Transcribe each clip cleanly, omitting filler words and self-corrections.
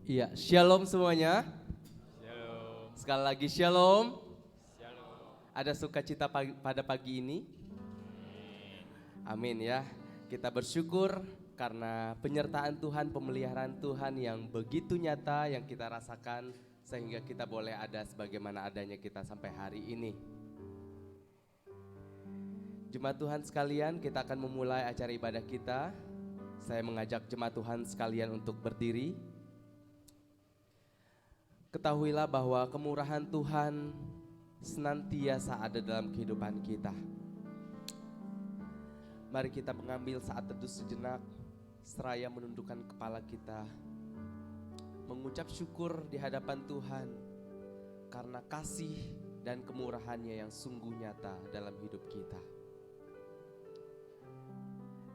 Iya, shalom semuanya. Shalom. Sekali lagi shalom. Shalom. Ada sukacita pada pagi ini? Amin ya. Kita bersyukur karena penyertaan Tuhan, pemeliharaan Tuhan yang begitu nyata yang kita rasakan sehingga kita boleh ada sebagaimana adanya kita sampai hari ini. Jemaat Tuhan sekalian, kita akan memulai acara ibadah kita. Saya mengajak jemaat Tuhan sekalian untuk berdiri. Ketahuilah bahwa kemurahan Tuhan senantiasa ada dalam kehidupan kita. Mari kita mengambil saat teduh sejenak, seraya menundukkan kepala kita, mengucap syukur di hadapan Tuhan karena kasih dan kemurahannya yang sungguh nyata dalam hidup kita.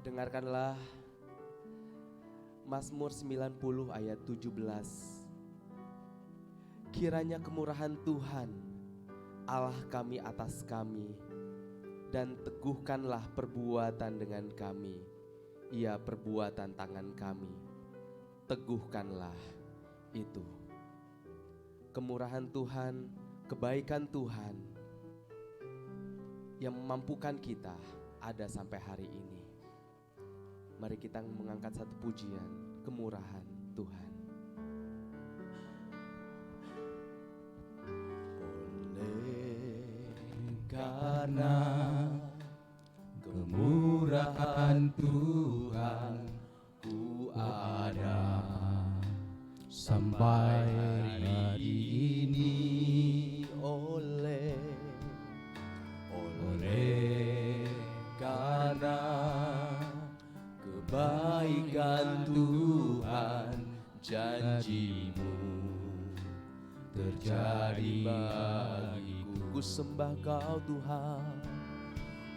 Dengarkanlah Mazmur 90 ayat 17. Kiranya kemurahan Tuhan, Allah kami atas kami, dan teguhkanlah perbuatan dengan kami, ya perbuatan tangan kami, teguhkanlah itu. Kemurahan Tuhan, kebaikan Tuhan yang memampukan kita ada sampai hari ini. Mari kita mengangkat satu pujian, kemurahan Tuhan. Karena kemurahan Tuhan ku ada sampai hari ini, oleh karena kebaikan Tuhan, janji-Mu terjadi bagiku. Ku sembah Kau Tuhan,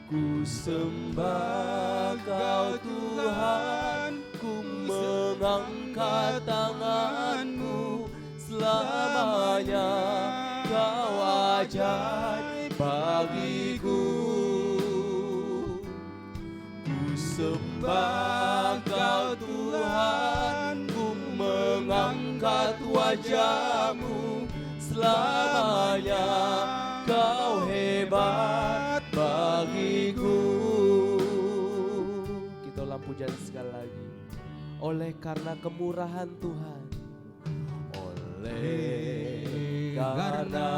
Ku sembah Kau Tuhan, ku mengangkat tanganku, selamanya Kau ajaib bagiku. Ku sembah Kau Tuhan, ku mengangkat wajah-Mu, selamanya Kau hebat bagiku. kita ulang pujian sekali lagi. Oleh karena kemurahan Tuhan, oleh karena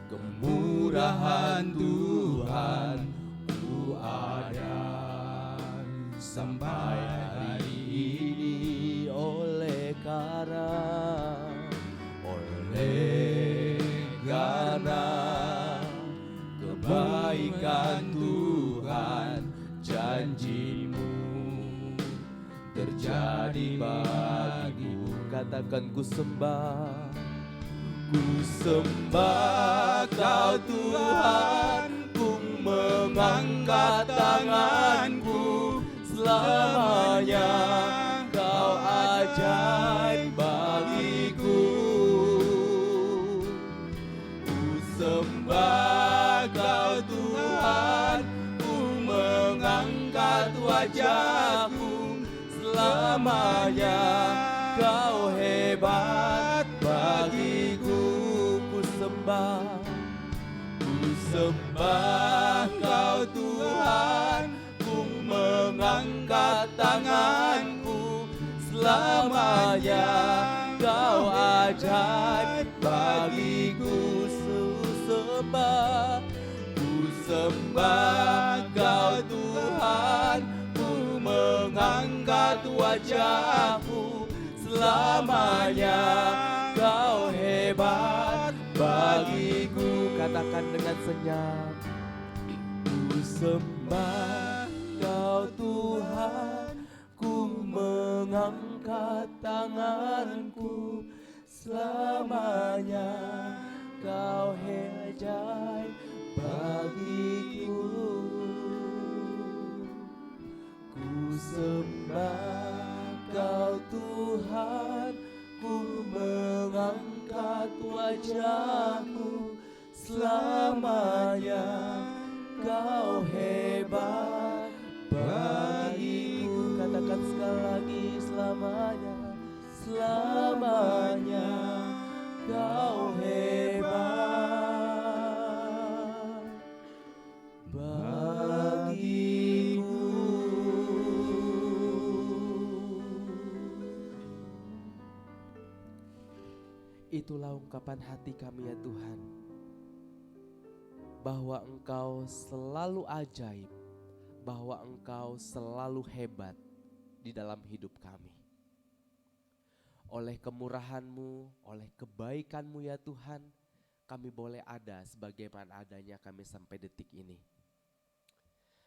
kemurahan Tuhan ku ada sampai hari ini, oleh karena kebaikan Tuhan, janji-Mu terjadi bagiku. katakan ku sembah. Ku sembah Kau Tuhan, ku mengangkat tanganku, selamanya Kau ajaib bagiku. Ku sembah Kau Tuhan, ku mengangkat wajahku, selamanya Kau hebat bagiku. Ku sembah Kau Tuhan, ku mengangkat tanganku, selamanya Kau ajaib bagiku. Ku sembah Kau Tuhan, ku mengangkat wajahku, selamanya Kau hebat bagiku. katakan dengan senyap. Ku sembah Kau Tuhan, ku mengangkat tanganku, selamanya Kau ajaib bagiku. Ku sembah Kau Tuhan, ku mengangkat wajahku, selamanya Kau hebat bagiku. Katakan sekali lagi, selamanya, selamanya Itulah ungkapan hati kami ya Tuhan, bahwa Engkau selalu ajaib, bahwa Engkau selalu hebat di dalam hidup kami. Oleh kemurahan-Mu, oleh kebaikan-Mu ya Tuhan, kami boleh ada sebagaimana adanya kami sampai detik ini.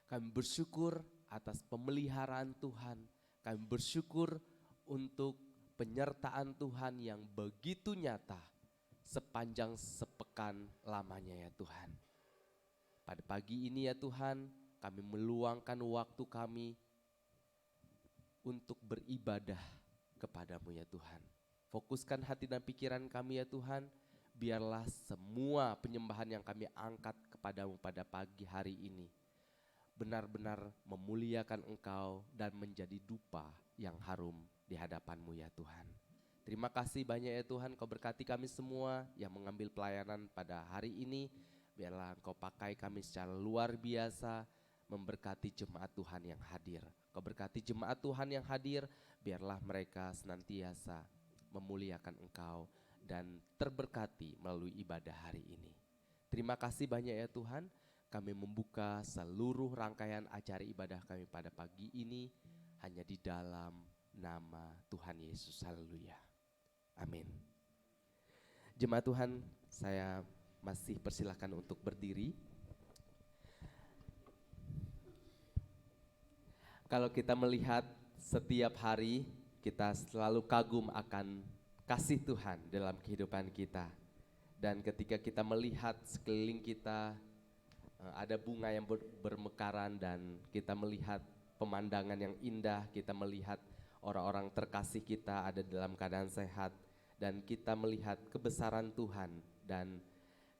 Kami bersyukur atas pemeliharaan Tuhan. Kami bersyukur untuk penyertaan Tuhan yang begitu nyata sepanjang sepekan lamanya ya Tuhan. Pada pagi ini ya Tuhan, kami meluangkan waktu kami untuk beribadah kepadamu ya Tuhan. Fokuskan hati dan pikiran kami ya Tuhan, biarlah semua penyembahan yang kami angkat kepadamu pada pagi hari ini benar-benar memuliakan Engkau dan menjadi dupa yang harum di hadapan-Mu ya Tuhan. Terima kasih banyak ya Tuhan, Kau berkati kami semua yang mengambil pelayanan pada hari ini. Biarlah Engkau pakai kami secara luar biasa, memberkati jemaat Tuhan yang hadir. Kau berkati jemaat Tuhan yang hadir, biarlah mereka senantiasa memuliakan Engkau dan terberkati melalui ibadah hari ini. Terima kasih banyak ya Tuhan. Kami membuka seluruh rangkaian acara ibadah kami pada pagi ini hanya di dalam nama Tuhan Yesus. Haleluya. Amin. Jemaat Tuhan, saya masih persilakan untuk berdiri. Kalau kita melihat setiap hari, kita selalu kagum akan kasih Tuhan dalam kehidupan kita. Dan ketika kita melihat sekeliling kita, ada bunga yang bermekaran dan kita melihat pemandangan yang indah, kita melihat orang-orang terkasih kita ada dalam keadaan sehat, dan kita melihat kebesaran Tuhan dan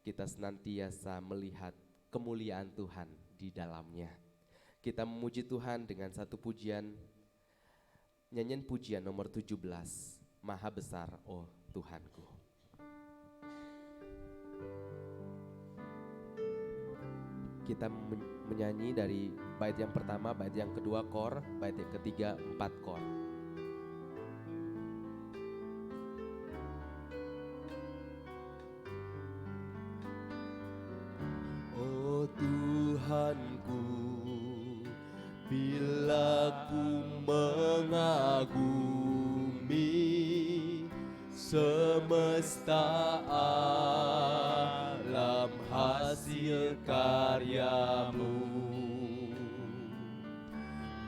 kita senantiasa melihat kemuliaan Tuhan di dalamnya. Kita memuji Tuhan dengan satu pujian, nyanyian pujian nomor 17, Maha Besar Oh Tuhanku. Kita menyanyi dari bait yang pertama, bait yang kedua kor, bait yang ketiga 4 kor. Oh Tuhanku, bila ku mengagumi semesta alam hasil karyamu,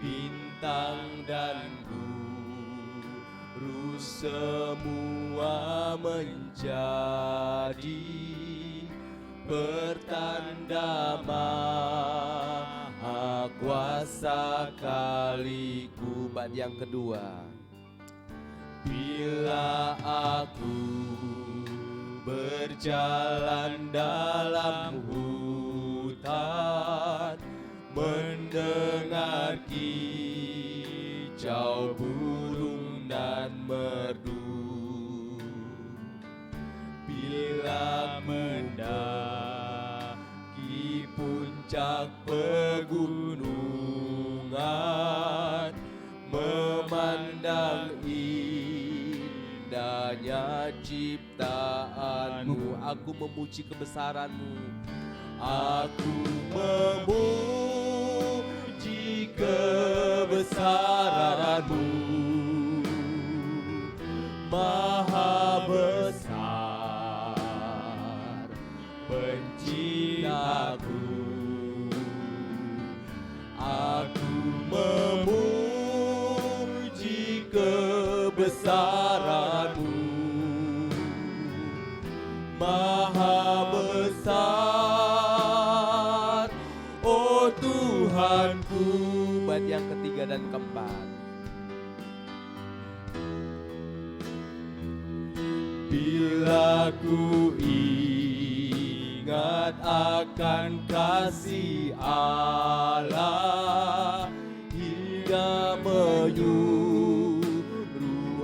bintang dan guru semua menjadi pertanda maha kuasa kaliku. Bait yang kedua, bila aku berjalan dalam hutan, mendengar kicau burung dan merdu, bila mendaki puncak pegunungan, memandang indahnya ciptaanmu, aku memuji kebesaran-Mu. aku memuji kebesaran-Mu, Maha besar penciptaku. Aku memuji kebesaran-Mu, Maha besar, oh Tuhanku. Bait yang ketiga dan keempat. Bila ku ingat akan kasih Allah hingga menyuruh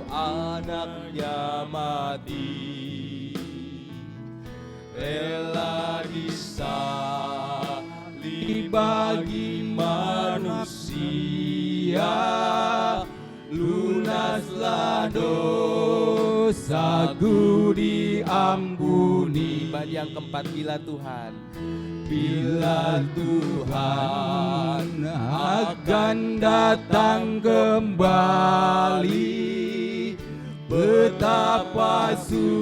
anaknya mati, rela disalib bagi manusia, lunaslah dosa dosaku diampuni. Bait yang keempat, bila Tuhan akan datang kembali, betapa sukacita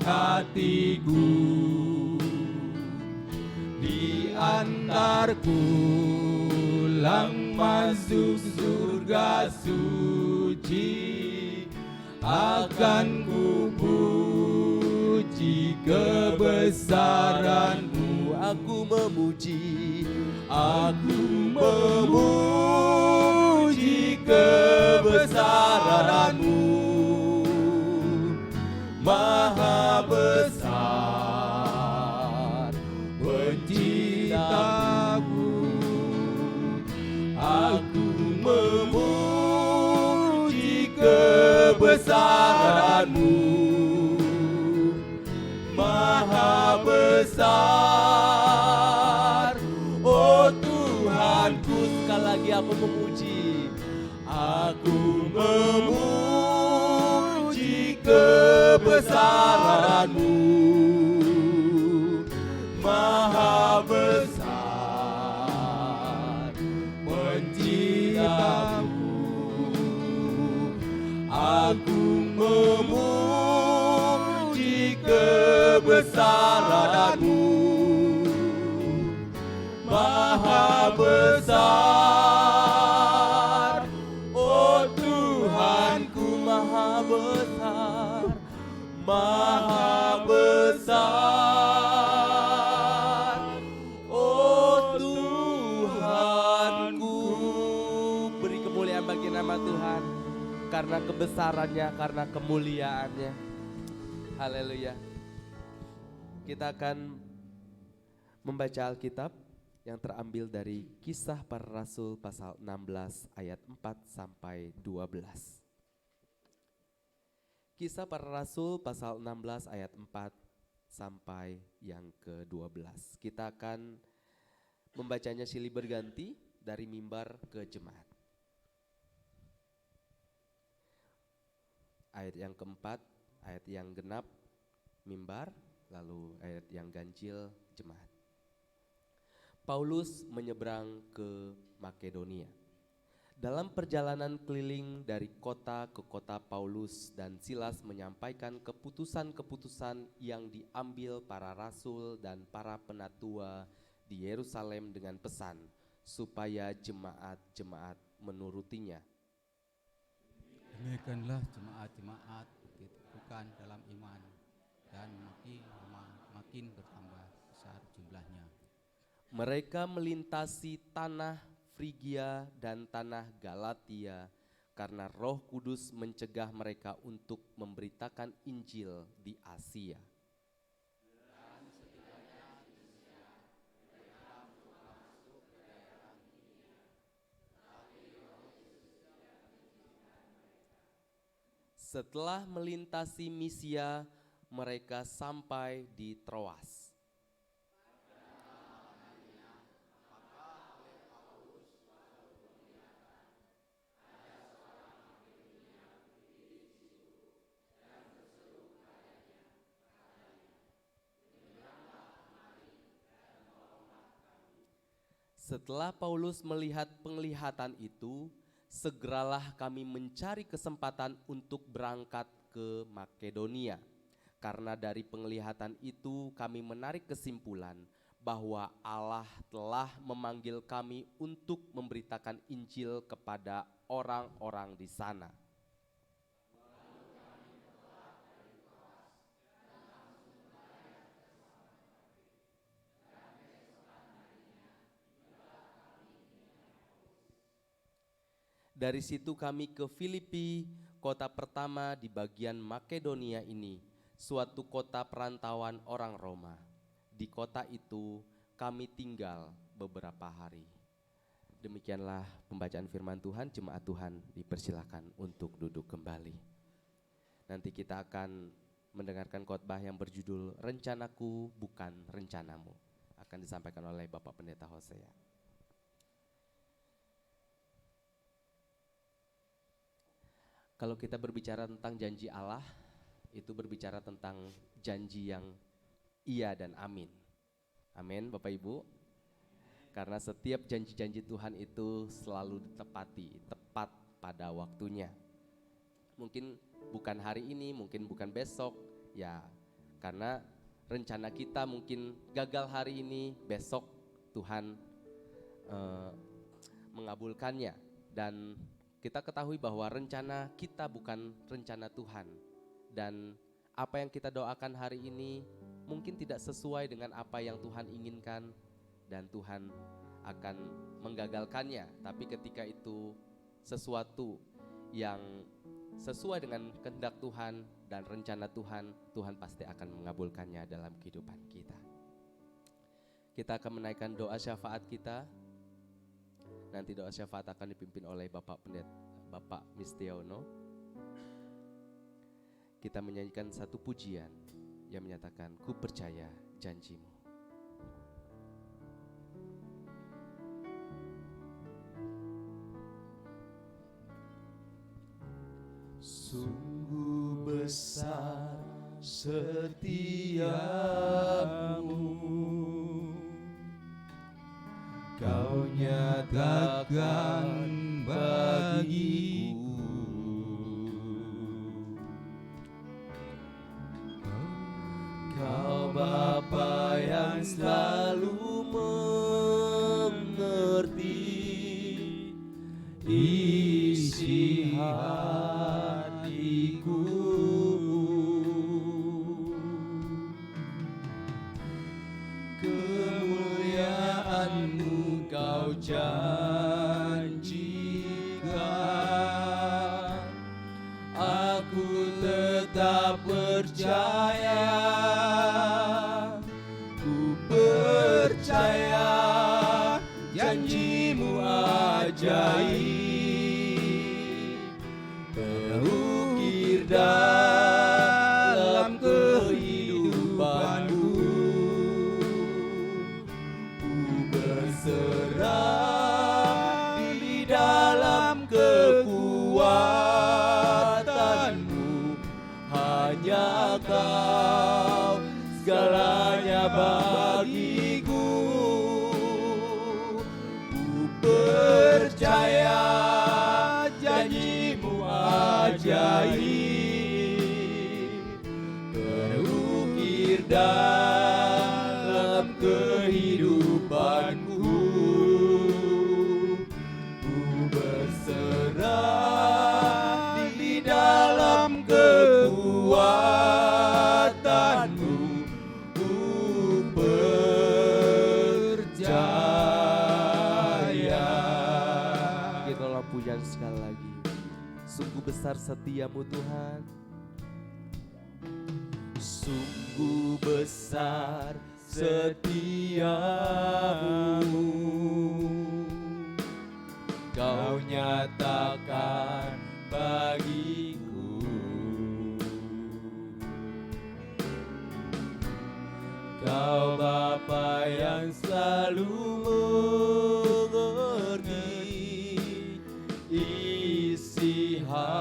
hatiku, diantarku pulang masuk surga suci, akan ku puji kebesaran-Mu. aku memuji kebesaran-Mu. Maha besar penciptaku, aku memuji kebesaran-Mu. Maha besar, oh Tuhanku. Sekali lagi aku memuji kebesaran-Mu. Maha besar penciptaku, aku memuji kebesaran-Mu. Maha besar, oh Tuhanku. maha besar, Maha besar, oh Tuhanku. beri kemuliaan bagi nama Tuhan karena kebesarannya, karena kemuliaannya. Haleluya. Kita akan membaca Alkitab yang terambil dari Kisah Para Rasul pasal 16 ayat 4 sampai 12. Kisah Para Rasul pasal 16 ayat 4 sampai yang ke-12. Kita akan membacanya silih berganti dari mimbar ke jemaat. Ayat yang keempat, ayat yang genap mimbar, lalu ayat yang ganjil jemaat. Paulus menyeberang ke Makedonia. Dalam perjalanan keliling dari kota ke kota, Paulus dan Silas menyampaikan keputusan-keputusan yang diambil para rasul dan para penatua di Yerusalem dengan pesan supaya jemaat-jemaat menurutinya. Demikianlah jemaat-jemaat diteguhkan dalam iman dan makin bertambah besar jumlahnya. Mereka melintasi tanah Frigia dan tanah Galatia karena Roh Kudus mencegah mereka untuk memberitakan Injil di Asia. Setelah melintasi Misia, mereka sampai di Troas. Setelah Paulus melihat penglihatan itu, segeralah kami mencari kesempatan untuk berangkat ke Makedonia. Karena dari penglihatan itu kami menarik kesimpulan bahwa Allah telah memanggil kami untuk memberitakan Injil kepada orang-orang di sana. Dari situ kami ke Filipi, kota pertama di bagian Makedonia ini, suatu kota perantauan orang Roma. Di kota itu kami tinggal beberapa hari. Demikianlah pembacaan firman Tuhan. Jemaat Tuhan dipersilakan untuk duduk kembali. Nanti kita akan mendengarkan khotbah yang berjudul Rencanaku Bukan Rencanamu. Akan disampaikan oleh Bapak Pendeta Hosea. Kalau kita berbicara tentang janji Allah, itu berbicara tentang janji yang iya dan amin. Amin Bapak Ibu. Karena setiap janji-janji Tuhan itu selalu ditepati, tepat pada waktunya. Mungkin bukan hari ini, mungkin bukan besok, ya karena rencana kita mungkin gagal hari ini, besok Tuhan mengabulkannya. Dan kita ketahui bahwa rencana kita bukan rencana Tuhan. Dan apa yang kita doakan hari ini mungkin tidak sesuai dengan apa yang Tuhan inginkan, dan Tuhan akan menggagalkannya. Tapi ketika itu sesuatu yang sesuai dengan kehendak Tuhan dan rencana Tuhan, Tuhan pasti akan mengabulkannya dalam kehidupan kita. Kita akan menaikkan doa syafaat kita. Nanti doa syafaat akan dipimpin oleh Bapak Pendeta, Bapak Mistiono. Kita menyanyikan satu pujian yang menyatakan, ku percaya janjimu. Sungguh besar setiamu, Kau nyatakan bagiku. Kau Bapa yang selalu mengerti isi hatiku. Kemuliaan-Mu Kau janjikan, aku tetap percaya, ku percaya janji-Mu ajaib, terukir dalam kehidupanku. Berserah di dalam kekuatan-Mu, hanya Kau segalanya bagiku. Ku percaya janji-Mu ajaib, terukir dalam kehidupanku. Ku berserah di dalam kekuatan-Mu, ku percaya. Kita ulang pujian sekali lagi. Sungguh besar setiamu Tuhan. Sungguh besar setiamu, Kau nyatakan bagiku. Kau Bapa yang selalu mengerti isi hatiku.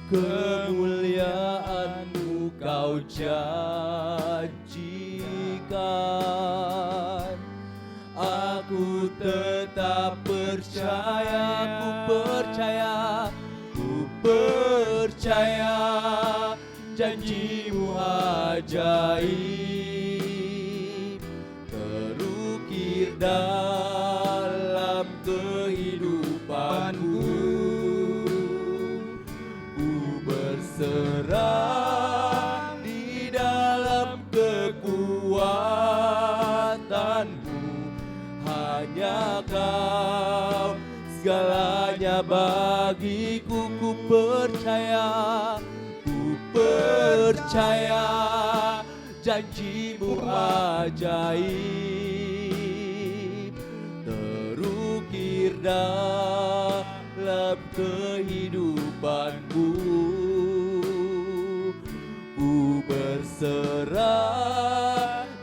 Kemuliaan-Mu Kau janjikan, aku tetap percaya, ku percaya janji-Mu ajaib, terukir dalam kehidupanku. Berserah di dalam kekuatan-Mu, hanya Kau segalanya bagiku. Ku percaya janji-Mu ajaib, terukir dalam kehidupanku. Ku berserah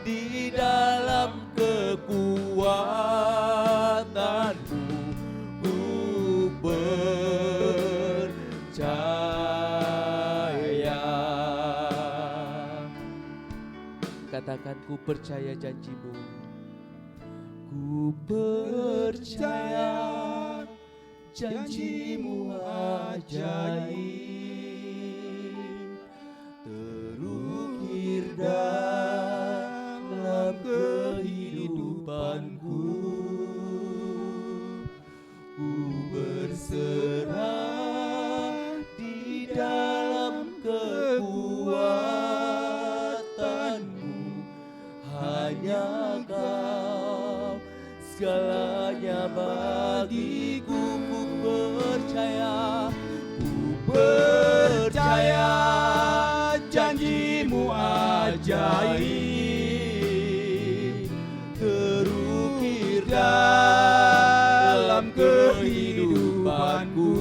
di dalam kekuatan Katakan ku percaya janjimu. Ku percaya janjimu ajaib, terukir dalam kehidupanku. Ku berserah di dalam kekuatanmu, hanya Kau segalanya bagiku. Ku percaya janjimu ajaib, terukir dalam kehidupanku.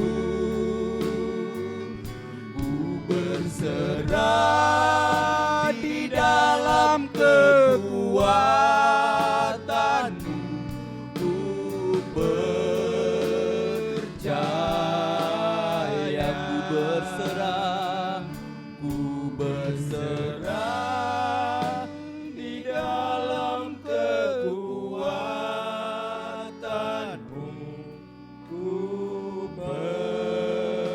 Ku berserah di dalam kekuatanmu. Ku percaya, ku berserah di dalam kekuatanmu. Ku percaya.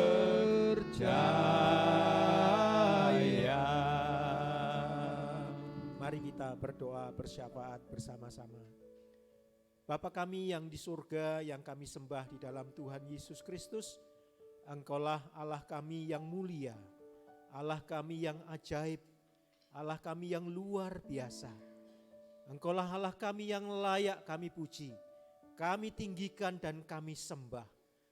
Mari kita berdoa bersyafaat bersama-sama. Bapa kami yang di surga, yang kami sembah di dalam Tuhan Yesus Kristus, Engkaulah Allah kami yang mulia, Allah kami yang ajaib, Allah kami yang luar biasa. Engkaulah Allah kami yang layak kami puji, kami tinggikan dan kami sembah.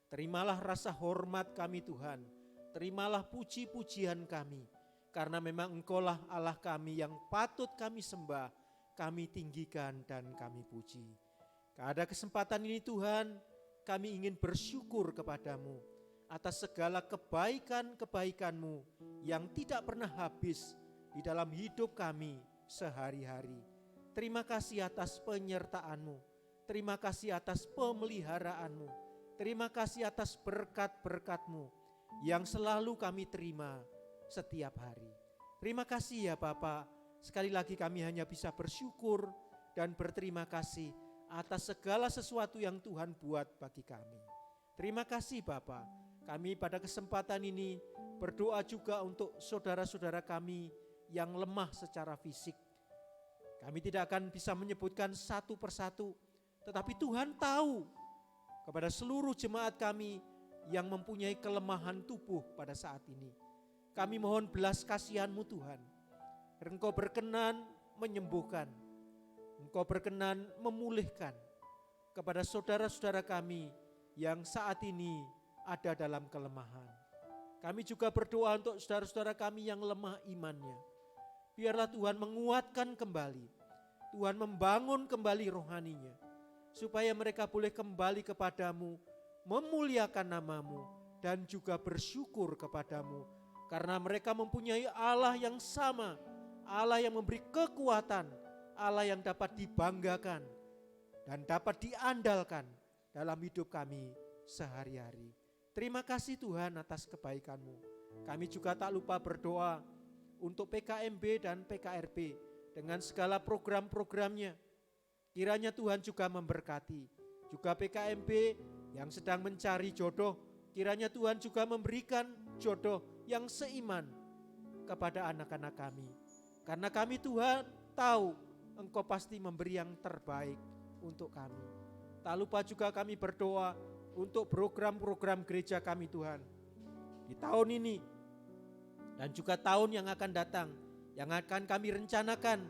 Terimalah rasa hormat kami Tuhan, terimalah puji-pujian kami, karena memang Engkaulah Allah kami yang patut kami sembah, kami tinggikan dan kami puji. Pada kesempatan ini Tuhan, kami ingin bersyukur kepadamu atas segala kebaikan-kebaikan-Mu yang tidak pernah habis di dalam hidup kami sehari-hari. Terima kasih atas penyertaan-Mu, terima kasih atas pemeliharaan-Mu, terima kasih atas berkat-berkat-Mu yang selalu kami terima setiap hari. Terima kasih ya Bapa, sekali lagi kami hanya bisa bersyukur dan berterima kasih atas segala sesuatu yang Tuhan buat bagi kami. Terima kasih Bapa. Kami pada kesempatan ini berdoa juga untuk saudara-saudara kami yang lemah secara fisik. Kami tidak akan bisa menyebutkan satu persatu, tetapi Tuhan tahu kepada seluruh jemaat kami yang mempunyai kelemahan tubuh pada saat ini. Kami mohon belas kasihan-Mu Tuhan. Engkau berkenan menyembuhkan, Engkau berkenan memulihkan kepada saudara-saudara kami yang saat ini ada dalam kelemahan. Kami juga berdoa untuk saudara-saudara kami yang lemah imannya. Biarlah Tuhan menguatkan kembali, Tuhan membangun kembali rohaninya, supaya mereka boleh kembali kepadamu, memuliakan namamu, dan juga bersyukur kepadamu. Karena mereka mempunyai Allah yang sama, Allah yang memberi kekuatan, Allah yang dapat dibanggakan dan dapat diandalkan dalam hidup kami sehari-hari. Terima kasih Tuhan atas kebaikan-Mu. Kami juga tak lupa berdoa untuk PKMB dan PKRB dengan segala program-programnya. Kiranya Tuhan juga memberkati. Juga PKMB yang sedang mencari jodoh, kiranya Tuhan juga memberikan jodoh yang seiman kepada anak-anak kami. Karena kami Tuhan tahu Engkau pasti memberi yang terbaik untuk kami. Tak lupa juga kami berdoa untuk program-program gereja kami Tuhan. Di tahun ini dan juga tahun yang akan datang, yang akan kami rencanakan,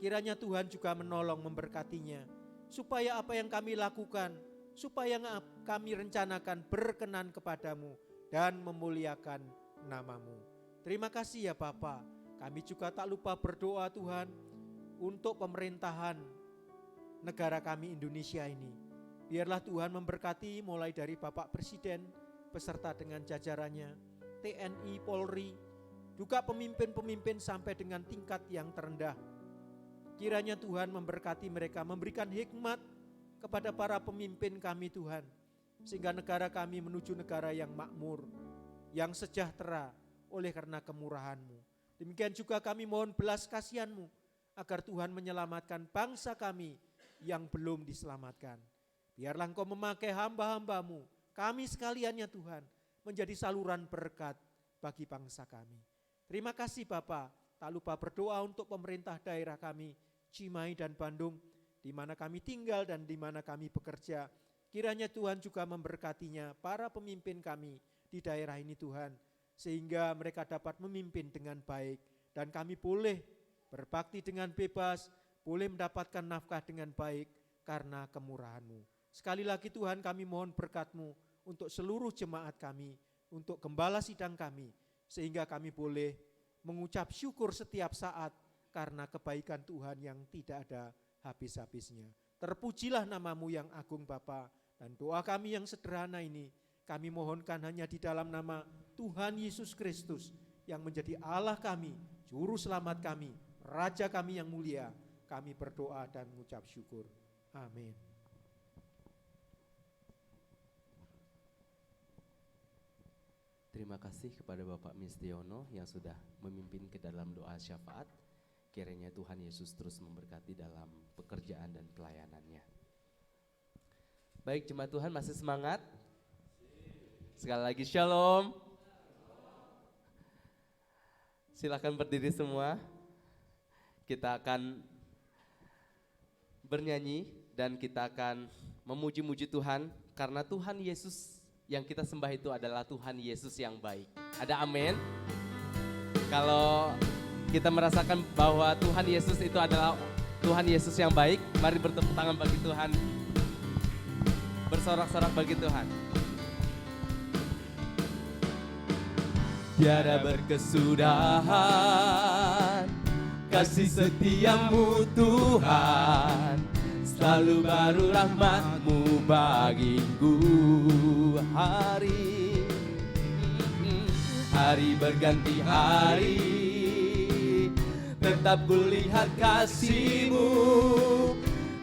kiranya Tuhan juga menolong memberkatinya. Supaya apa yang kami lakukan, supaya yang kami rencanakan berkenan kepadamu dan memuliakan namamu. Terima kasih ya Bapa. Kami juga tak lupa berdoa Tuhan untuk pemerintahan negara kami Indonesia ini. Biarlah Tuhan memberkati mulai dari Bapak Presiden beserta dengan jajarannya, TNI, Polri, juga pemimpin-pemimpin sampai dengan tingkat yang terendah. Kiranya Tuhan memberkati mereka, memberikan hikmat kepada para pemimpin kami Tuhan, sehingga negara kami menuju negara yang makmur, yang sejahtera oleh karena kemurahan-Mu. Demikian juga kami mohon belas kasihan-Mu agar Tuhan menyelamatkan bangsa kami yang belum diselamatkan. Biarlah Engkau memakai hamba-hamba-Mu, kami sekalian ya Tuhan, menjadi saluran berkat bagi bangsa kami. Terima kasih Bapa, tak lupa berdoa untuk pemerintah daerah kami, Cimahi dan Bandung, di mana kami tinggal dan di mana kami bekerja. Kiranya Tuhan juga memberkatinya, para pemimpin kami di daerah ini Tuhan, sehingga mereka dapat memimpin dengan baik dan kami boleh berbakti dengan bebas, boleh mendapatkan nafkah dengan baik karena kemurahan-Mu. Sekali lagi Tuhan, kami mohon berkat-Mu untuk seluruh jemaat kami, untuk gembala sidang kami, sehingga kami boleh mengucap syukur setiap saat karena kebaikan Tuhan yang tidak ada habis-habisnya. Terpujilah nama-Mu yang agung Bapa, dan doa kami yang sederhana ini kami mohonkan hanya di dalam nama Tuhan Yesus Kristus yang menjadi Allah kami, Juru Selamat kami, Raja kami yang mulia. Kami berdoa dan mengucap syukur. Amin. Terima kasih kepada Bapak Mistiono yang sudah memimpin ke dalam doa syafaat. Kiranya Tuhan Yesus terus memberkati dalam pekerjaan dan pelayanannya. Baik, jemaat Tuhan masih semangat? Sekali lagi shalom. Silakan berdiri semua. Kita akan bernyanyi dan kita akan memuji-muji Tuhan karena Tuhan Yesus yang kita sembah itu adalah Tuhan Yesus yang baik. Ada amin? Kalau kita merasakan bahwa Tuhan Yesus itu adalah Tuhan Yesus yang baik, mari bertepuk tangan bagi Tuhan. Bersorak-sorak bagi Tuhan. Tiada berkesudahan kasih setiamu Tuhan, selalu baru rahmat-Mu bagiku. Hari berganti hari, tetap kulihat kasih-Mu,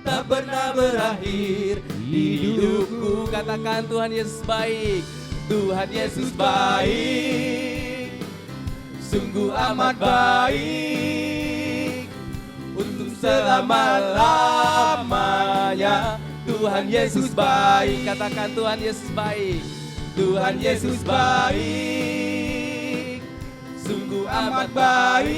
tak pernah berakhir di hidupku. Katakan Tuhan Yesus baik. Tuhan Yesus baik, sungguh amat baik, untuk selama-lamanya. Tuhan Yesus baik, Katakan Tuhan Yesus baik. Tuhan Yesus baik, sungguh amat baik,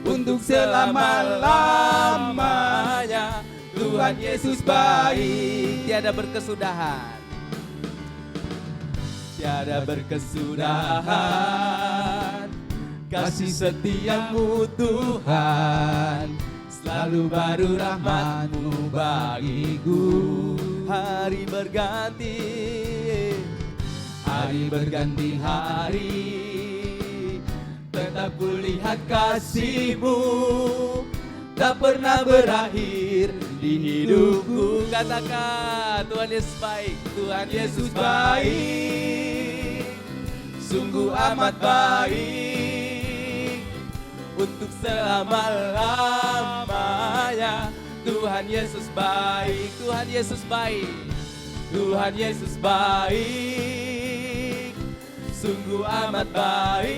untuk selama-lamanya. Tuhan Yesus baik, Tiada berkesudahan. tiada berkesudahan kasih setiamu Tuhan, selalu baru rahmat-Mu bagiku. Hari berganti hari, tetap kulihat kasih-Mu, tak pernah berakhir di hidupku. Katakan Tuhan Yesus baik. Tuhan Yesus baik, sungguh amat baik, untuk selama-lamanya. Tuhan Yesus baik, Tuhan Yesus baik. Tuhan Yesus baik, sungguh amat baik,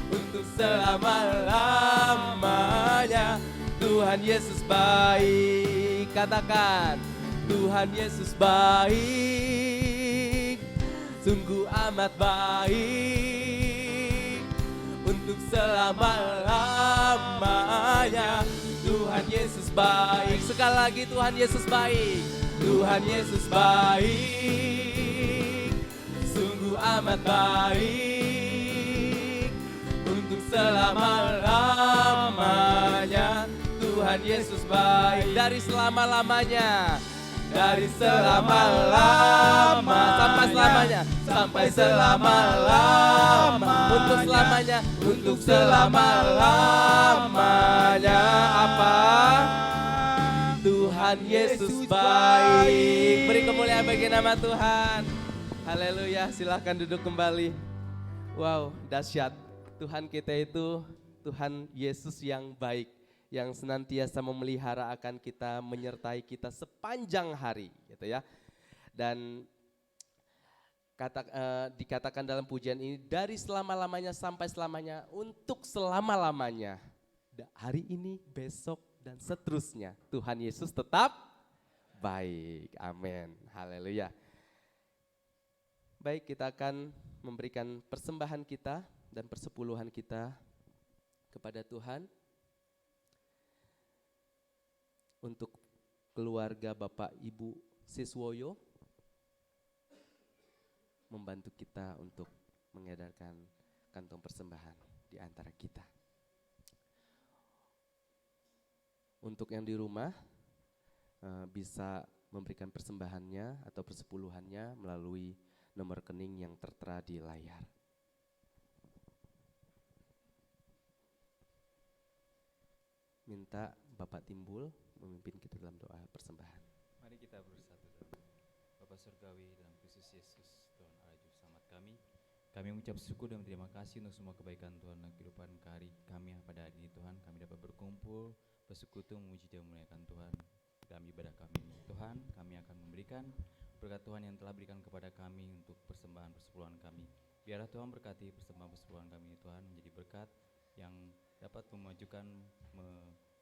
untuk selama-lamanya. Tuhan Yesus baik, Katakan Tuhan Yesus baik, sungguh amat baik, untuk selama-lamanya. Tuhan Yesus baik, sekali lagi Tuhan Yesus baik. Tuhan Yesus baik, sungguh amat baik, untuk selama-lamanya. Tuhan Yesus baik, Dari selama-lamanya. dari selama-lamanya Sampai selamanya. sampai selama-lamanya, Untuk selamanya. untuk selama-lamanya. Apa? Tuhan Yesus baik. Beri kemuliaan bagi nama Tuhan. Haleluya, silahkan duduk kembali. Wow, dahsyat. Tuhan kita itu Tuhan Yesus yang baik, yang senantiasa memelihara akan kita, menyertai kita sepanjang hari, gitu ya. Dan dikatakan dalam pujian ini, dari selama-lamanya sampai selamanya, untuk selama-lamanya. Hari ini, besok, dan seterusnya. Tuhan Yesus tetap baik. Amin. Haleluya. Baik, kita akan memberikan persembahan kita dan persepuluhan kita kepada Tuhan. Untuk keluarga Bapak Ibu Siswoyo, membantu kita untuk mengedarkan kantong persembahan di antara kita. Untuk yang di rumah bisa memberikan persembahannya atau persepuluhannya melalui nomor rekening yang tertera di layar. Minta Bapak Timbul memimpin kita dalam doa persembahan. Mari kita bersatu dalam Bapa Surgawi dalam Kristus Yesus, Tuhan Allah Juru Selamat kami. Kami mengucap syukur dan terima kasih untuk semua kebaikan Tuhan dan kehidupan kami pada hari ini Tuhan. Kami dapat berkumpul, bersekutu, memuji dan memuliakan Tuhan dalam ibadah kami. Tuhan, kami akan memberikan berkat Tuhan yang telah berikan kepada kami untuk persembahan persepuluhan kami. Biarlah Tuhan berkati persembahan persepuluhan kami Tuhan menjadi berkat yang dapat memajukan,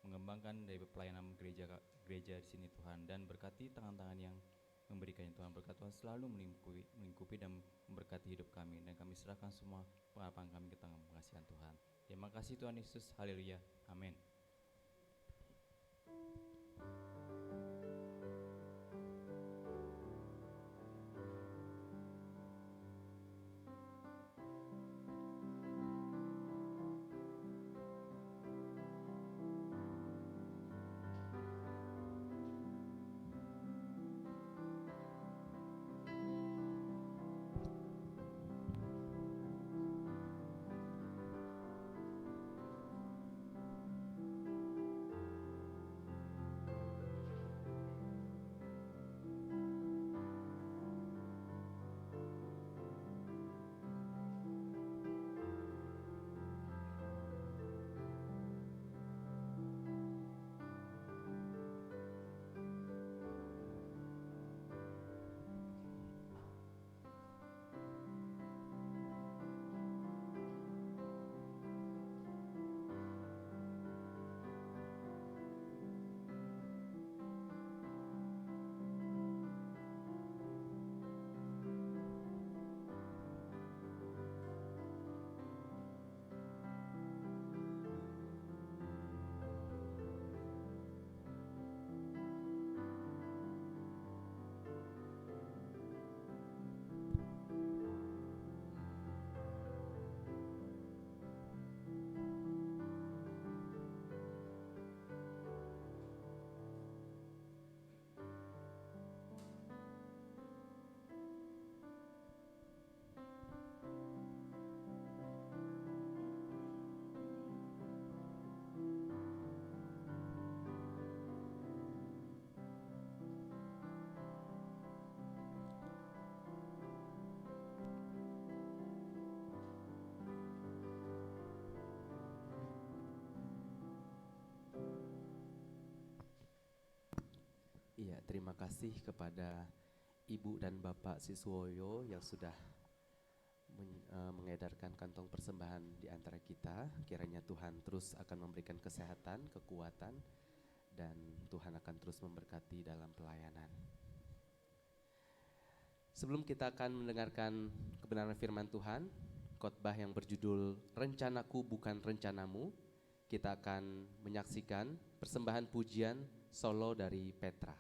mengembangkan dari pelayanan gereja di sini Tuhan, dan berkati tangan-tangan yang memberikan Tuhan. Berkat Tuhan selalu melingkupi dan memberkati hidup kami, dan kami serahkan semua pengharapan kami ke tangan pengasihan Tuhan. Terima kasih Tuhan Yesus, haleluya, amin. Iya, terima kasih kepada Ibu dan Bapak Siswoyo yang sudah mengedarkan kantong persembahan di antara kita. Kiranya Tuhan terus akan memberikan kesehatan, kekuatan, dan Tuhan akan terus memberkati dalam pelayanan. Sebelum kita akan mendengarkan kebenaran firman Tuhan, khotbah yang berjudul Rencanaku Bukan Rencanamu, kita akan menyaksikan persembahan pujian solo dari Petra.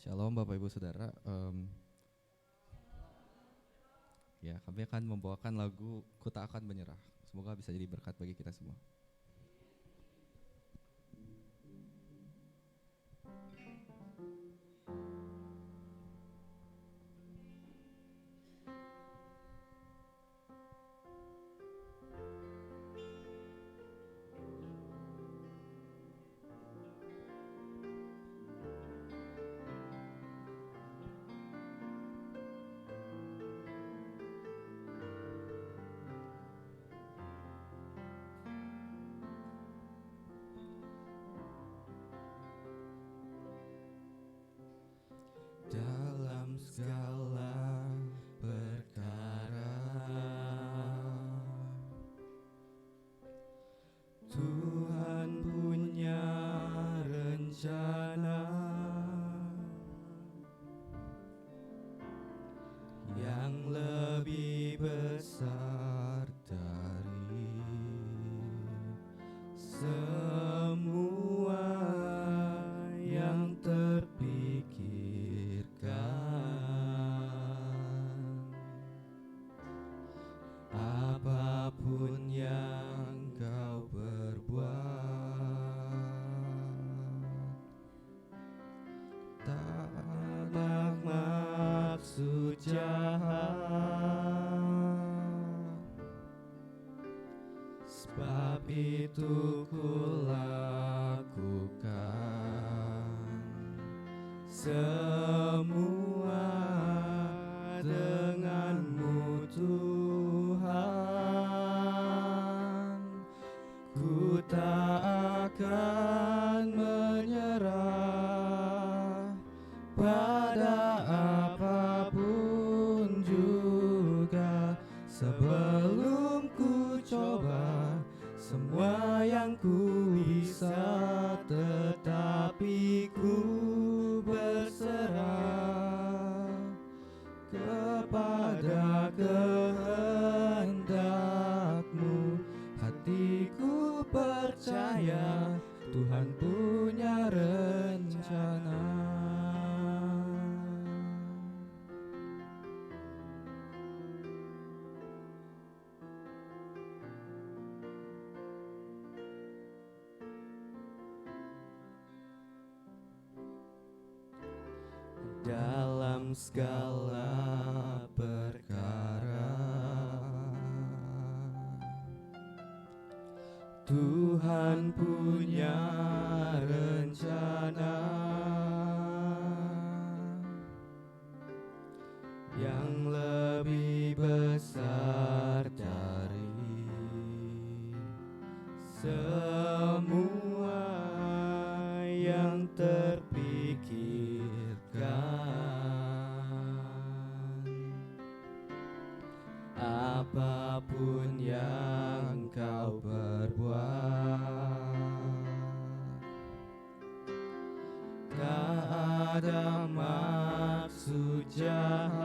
Shalom Bapak Ibu Saudara. Ya, kami akan membawakan lagu Ku Tak Akan Menyerah. Semoga bisa jadi berkat bagi kita semua. Dalam segala perkara Tuhan punya rencana yang lebih besar dari semua yang terpikirkan. Apapun yang kau berbuat, tak ada maksud jahat, sebab itu ku lakukan semua denganmu Tuhan. Ku tak akan menyerah pada apapun juga, sebelum ku coba semua yang ku bisa, tetapi ku berserah kepada kehendak-Mu. Hatiku percaya Tuhan punya rencana. Dalam segala perkara Tuhan punya rencana yang lebih besar dari semua yang terpikirkan. Apapun yang kau berbuat, tak ada maksud jahat,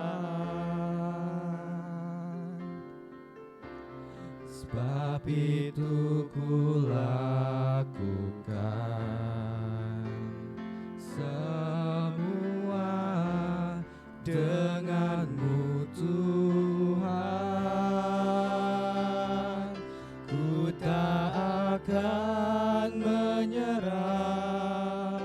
sebab itu ku lakukan semua denganmu Tuhan. Ku tak akan menyerah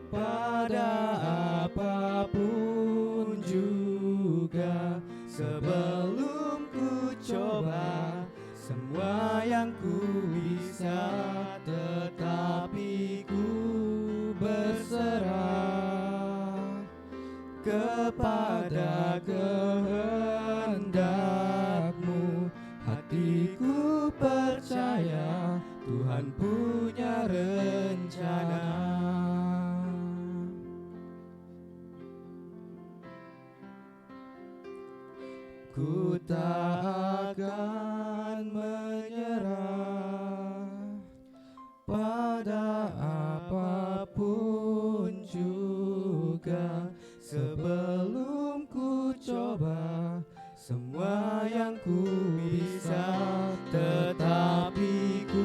pada apapun juga, sebelum ku coba semua yang ku bisa, tetapi ku berserah kepada kehendak-Mu. Hatiku percaya Tuhan punya rencana. Ku tak akan menyerah pada apapun juga, sebelum ku coba semua yang ku bisa, tetapi ku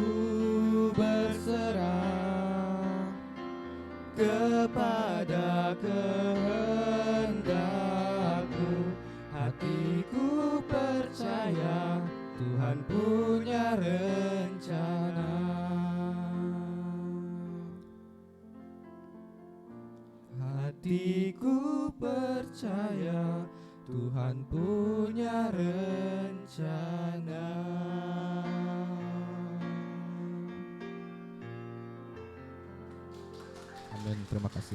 berserah kepada Hatiku percaya Tuhan punya rencana. Hatiku percaya Tuhan punya rencana. Amin. Terima kasih.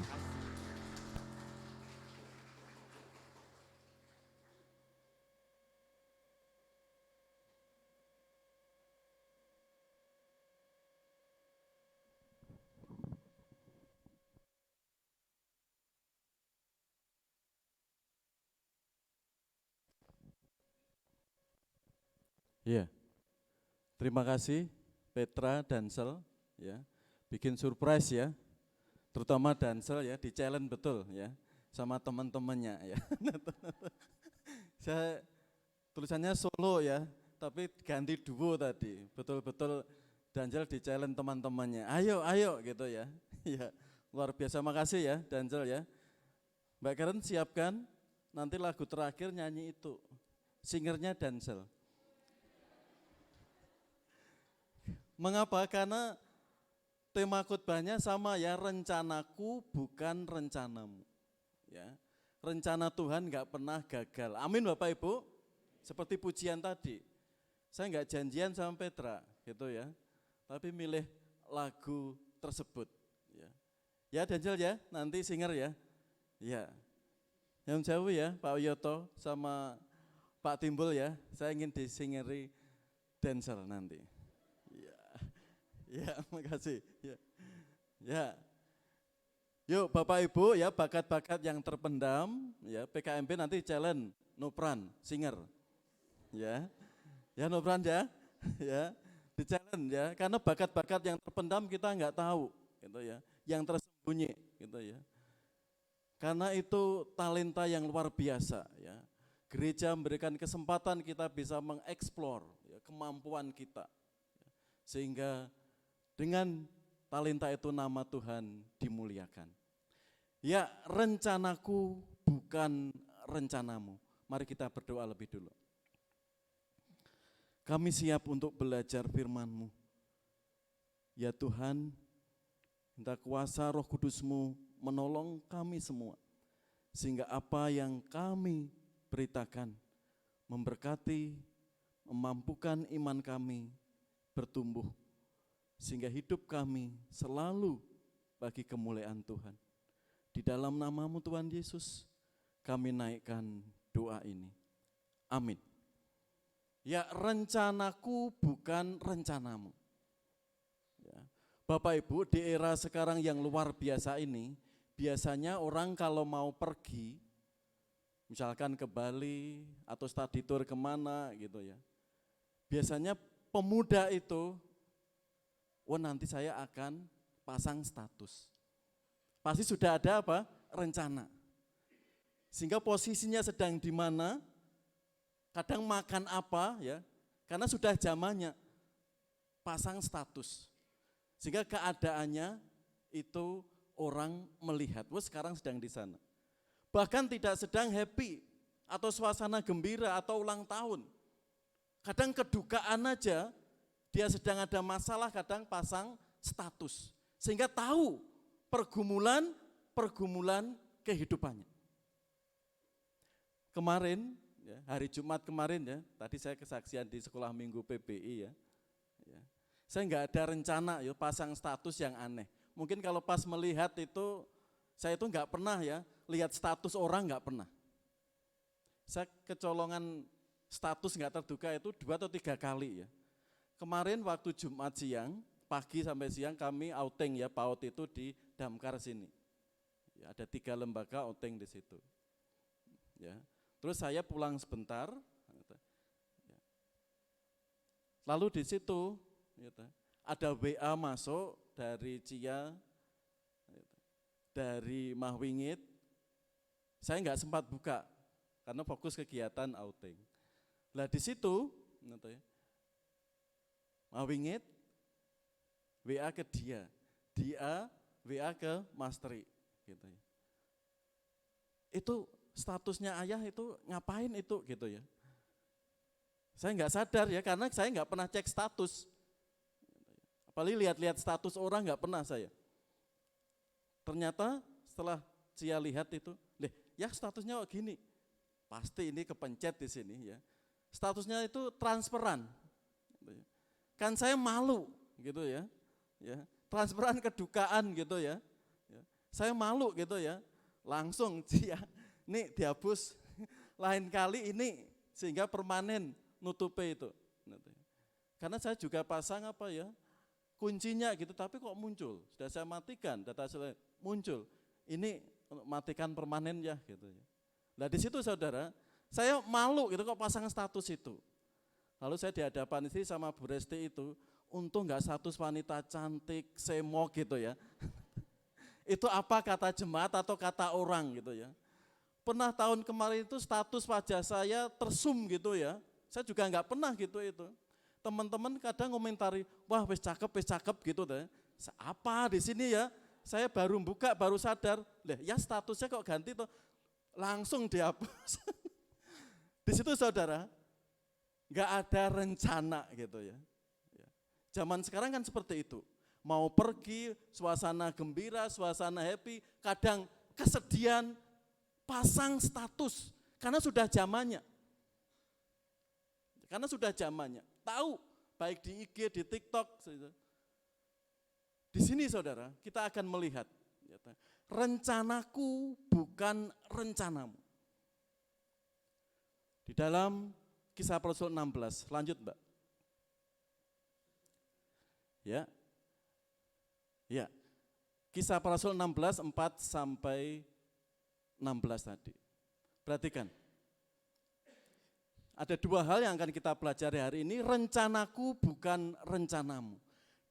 Iya, terima kasih Petra, Dansel, ya, bikin surprise ya, terutama Dansel ya, di challenge betul ya, sama teman-temannya ya. Saya tulisannya solo ya, tapi ganti duo tadi, betul-betul Dansel di challenge teman-temannya, ayo gitu ya. Ya, luar biasa, makasih ya Dansel ya. Mbak Karen siapkan, nanti lagu terakhir nyanyi itu, singernya Dansel. Mengapa? Karena tema khotbahnya sama ya, rencanaku bukan rencanamu. Ya, rencana Tuhan nggak pernah gagal. Amin Bapak Ibu. Seperti pujian tadi, saya nggak janjian sama Petra, gitu ya. Tapi milih lagu tersebut. Ya Daniel ya, nanti singer ya. Ya, yang jauh ya Pak Wiyoto sama Pak Timbul ya. Saya ingin disingeri dancer nanti. Ya, makasih. Ya. Yuk Bapak Ibu ya, bakat-bakat yang terpendam ya, PKMP nanti challenge Nopran singer. Ya. Ya Nopran ya. Ya. Di challenge ya, karena bakat-bakat yang terpendam kita enggak tahu gitu ya, yang tersembunyi gitu ya. Karena itu talenta yang luar biasa ya. Gereja memberikan kesempatan kita bisa mengeksplor ya, kemampuan kita. Sehingga dengan talenta itu nama Tuhan dimuliakan. Ya, rencanaku bukan rencanamu. Mari kita berdoa lebih dulu. Kami siap untuk belajar firman-Mu. Ya Tuhan, minta kuasa Roh Kudus-Mu menolong kami semua. Sehingga apa yang kami beritakan memberkati, memampukan iman kami bertumbuh. Sehingga hidup kami selalu bagi kemuliaan Tuhan. Di dalam nama-Mu Tuhan Yesus, kami naikkan doa ini. Amin. Ya, rencanaku bukan rencanamu. Ya. Bapak Ibu, di era sekarang yang luar biasa ini, biasanya orang kalau mau pergi, misalkan ke Bali atau study tour kemana gitu ya, biasanya pemuda itu, nanti saya akan pasang status. Pasti sudah ada apa? Rencana. Sehingga posisinya sedang di mana, kadang makan apa ya, karena sudah zamannya pasang status. Sehingga keadaannya itu orang melihat, sekarang sedang di sana. Bahkan tidak sedang happy atau suasana gembira atau ulang tahun. Kadang kedukaan aja, dia sedang ada masalah, kadang pasang status. Sehingga tahu pergumulan kehidupannya. Kemarin, ya, hari Jumat kemarin ya, tadi saya kesaksian di sekolah minggu PBI ya. Saya enggak ada rencana ya pasang status yang aneh. Mungkin kalau pas melihat itu, saya itu enggak pernah ya, lihat status orang enggak pernah. Saya kecolongan status enggak terduga itu 2 atau 3 kali ya. Kemarin waktu Jumat siang, pagi sampai siang kami outing ya, PAUD itu di Damkar sini. Ya, ada 3 lembaga outing di situ. Ya. Terus saya pulang sebentar. Lalu di situ ada WA masuk dari Cia, dari Mahwingit. Saya enggak sempat buka karena fokus kegiatan outing. Lah di situ Mahwingit WA ke dia WA ke Mas Tri gitu ya. Itu statusnya ayah itu ngapain itu gitu ya. Saya nggak sadar ya, karena saya nggak pernah cek status. Apalagi lihat-lihat status orang nggak pernah saya. Ternyata setelah saya lihat itu, ya statusnya kok gini. Pasti ini kepencet di sini ya. Statusnya itu transferan. Kan saya malu gitu ya. Transferan kedukaan gitu ya. Saya malu gitu ya. Langsung ya, ini dihapus. Lain kali ini sehingga permanen nutupe itu. Karena saya juga pasang kuncinya gitu, tapi kok muncul. Sudah saya matikan, data saya muncul. Ini matikan permanen ya gitu ya. Nah di situ saudara, saya malu gitu kok pasang status itu. Lalu saya di hadapan istri sama Bu Resti itu, untung nggak status wanita cantik, semok gitu ya. Itu apa kata jemaat atau kata orang gitu ya. Pernah tahun kemarin itu status wajah saya tersum gitu ya. Saya juga nggak pernah gitu itu. Teman-teman kadang komentari, wah wis cakep gitu deh. Apa di sini ya? Saya baru buka, baru sadar, ya statusnya kok ganti tuh, langsung dihapus. Di situ saudara, nggak ada rencana gitu ya. Zaman sekarang kan seperti itu, mau pergi, suasana gembira, suasana happy, kadang kesedihan, pasang status, karena sudah zamannya. Tahu, baik di IG, di TikTok. Di sini saudara, kita akan melihat, rencanaku bukan rencanamu. Di dalam Kisah Para Rasul 16, lanjut Mbak. Ya, Kisah Para Rasul 16, 4 sampai 16 tadi. Perhatikan. Ada dua hal yang akan kita pelajari hari ini, rencanaku bukan rencanamu.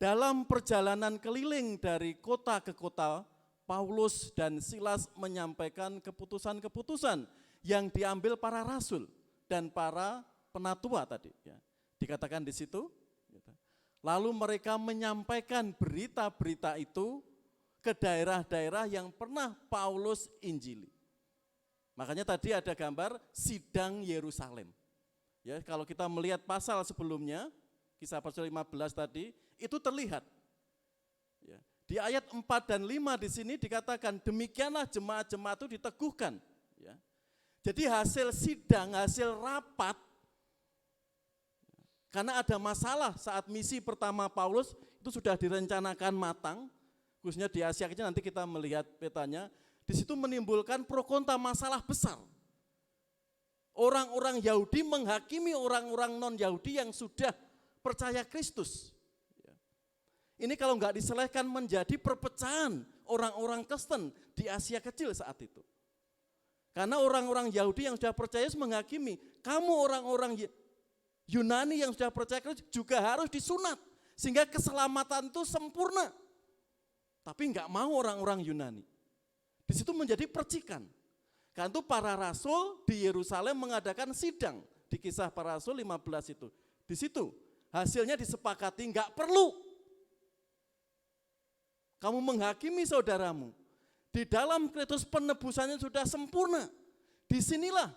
Dalam perjalanan keliling dari kota ke kota, Paulus dan Silas menyampaikan keputusan-keputusan yang diambil para rasul dan para penatua tadi. Ya. Dikatakan di situ, lalu mereka menyampaikan berita-berita itu ke daerah-daerah yang pernah Paulus injili. Makanya tadi ada gambar sidang Yerusalem. Ya, kalau kita melihat pasal sebelumnya, Kisah pasal 15 tadi, itu terlihat. Ya, di ayat 4 dan 5 di sini dikatakan, demikianlah jemaat-jemaat itu diteguhkan. Ya. Jadi hasil sidang, hasil rapat, karena ada masalah saat misi pertama Paulus, itu sudah direncanakan matang, khususnya di Asia Kecil, nanti kita melihat petanya, di situ menimbulkan pro kontra masalah besar. Orang-orang Yahudi menghakimi orang-orang non-Yahudi yang sudah percaya Kristus. Ini kalau nggak diselesaikan menjadi perpecahan orang-orang Kristen di Asia Kecil saat itu. Karena orang-orang Yahudi yang sudah percaya menghakimi, kamu orang-orang Yunani yang sudah percaya Kristus juga harus disunat. Sehingga keselamatan itu sempurna. Tapi nggak mau orang-orang Yunani. Di situ menjadi percikan. Karena itu para rasul di Yerusalem mengadakan sidang di Kisah Para Rasul 15 itu. Di situ hasilnya disepakati nggak perlu kamu menghakimi saudaramu. Di dalam Kristus penebusannya sudah sempurna. Disinilah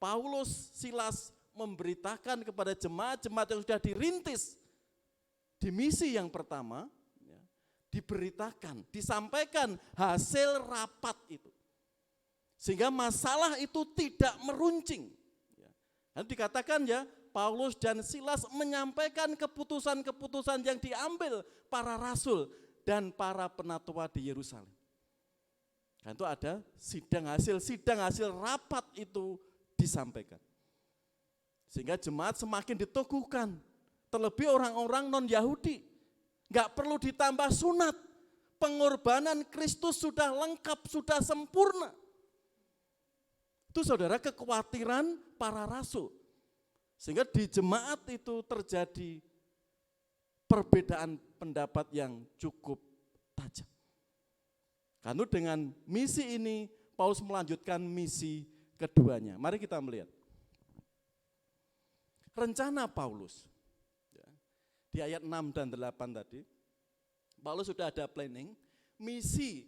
Paulus, Silas memberitakan kepada jemaat-jemaat yang sudah dirintis di misi yang pertama, ya, diberitakan, disampaikan hasil rapat itu. Sehingga masalah itu tidak meruncing. Nanti dikatakan ya, Paulus dan Silas menyampaikan keputusan-keputusan yang diambil para rasul dan para penatua di Yerusalem. Dan itu ada sidang hasil rapat itu disampaikan. Sehingga jemaat semakin diteguhkan. Terlebih orang-orang non-Yahudi. Gak perlu ditambah sunat. Pengorbanan Kristus sudah lengkap, sudah sempurna. Itu saudara kekhawatiran para rasul. Sehingga di jemaat itu terjadi perbedaan pendapat yang cukup tajam. Karena dengan misi ini Paulus melanjutkan misi keduanya. Mari kita melihat. Rencana Paulus. Di ayat 6 dan 8 tadi, Paulus sudah ada planning, misi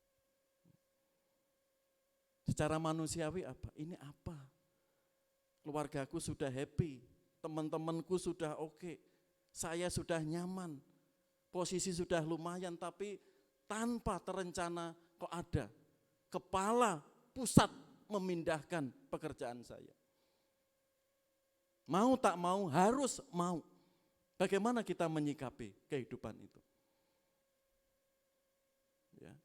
Secara manusiawi apa? Ini apa? Keluargaku sudah happy, teman-temanku sudah oke, saya sudah nyaman, posisi sudah lumayan, tapi tanpa terencana kok ada kepala pusat memindahkan pekerjaan saya. Mau tak mau, harus mau. Bagaimana kita menyikapi kehidupan itu? Ya.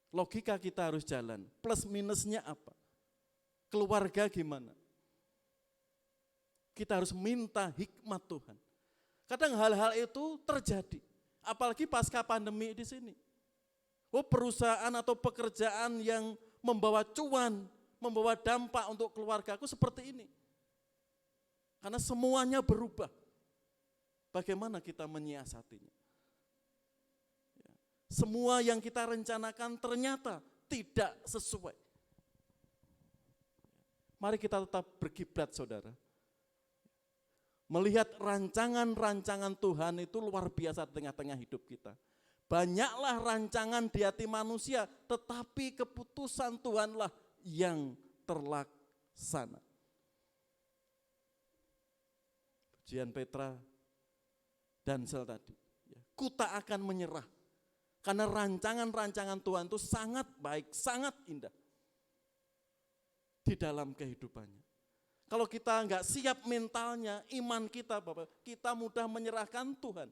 Logika kita harus jalan, plus minusnya apa? Keluarga gimana? Kita harus minta hikmat Tuhan. Kadang hal-hal itu terjadi, apalagi pasca pandemi di sini. Oh, perusahaan atau pekerjaan yang membawa cuan, membawa dampak untuk keluargaku seperti ini. Karena semuanya berubah. Bagaimana kita menyiasatinya? Ya. Semua yang kita rencanakan ternyata tidak sesuai. Mari kita tetap berkiblat, saudara. Melihat rancangan-rancangan Tuhan itu luar biasa di tengah-tengah hidup kita. Banyaklah rancangan di hati manusia, tetapi keputusan Tuhanlah yang terlaksana. Pujian Petra dan Sel tadi, ku tak akan menyerah. Karena rancangan-rancangan Tuhan itu sangat baik, sangat indah di dalam kehidupannya. Kalau kita enggak siap mentalnya, iman kita Bapak, kita mudah menyerahkan Tuhan.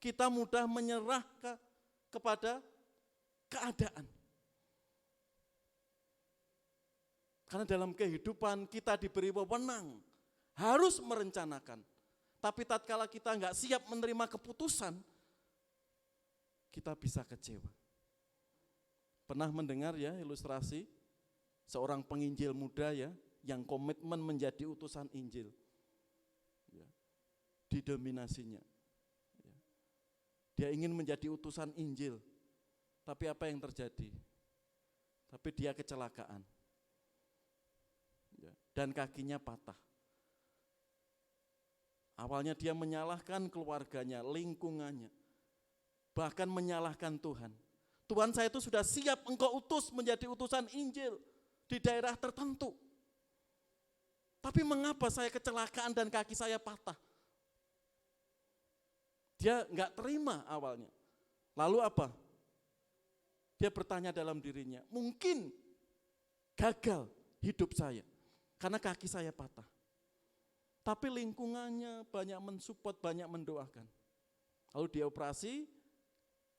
Kita mudah menyerah kepada keadaan. Karena dalam kehidupan kita diberi wewenang, harus merencanakan. Tapi tatkala kita enggak siap menerima keputusan, kita bisa kecewa. Pernah mendengar ya ilustrasi seorang penginjil muda ya, yang komitmen menjadi utusan Injil, ya, didominasinya. Ya. Dia ingin menjadi utusan Injil, tapi apa yang terjadi? Tapi dia kecelakaan, ya, dan kakinya patah. Awalnya dia menyalahkan keluarganya, lingkungannya, bahkan menyalahkan Tuhan. Tuhan, saya itu sudah siap engkau utus menjadi utusan Injil di daerah tertentu. Tapi mengapa saya kecelakaan dan kaki saya patah? Dia enggak terima awalnya. Lalu apa? Dia bertanya dalam dirinya, mungkin gagal hidup saya karena kaki saya patah. Tapi lingkungannya banyak mensupport, banyak mendoakan. Lalu dia operasi,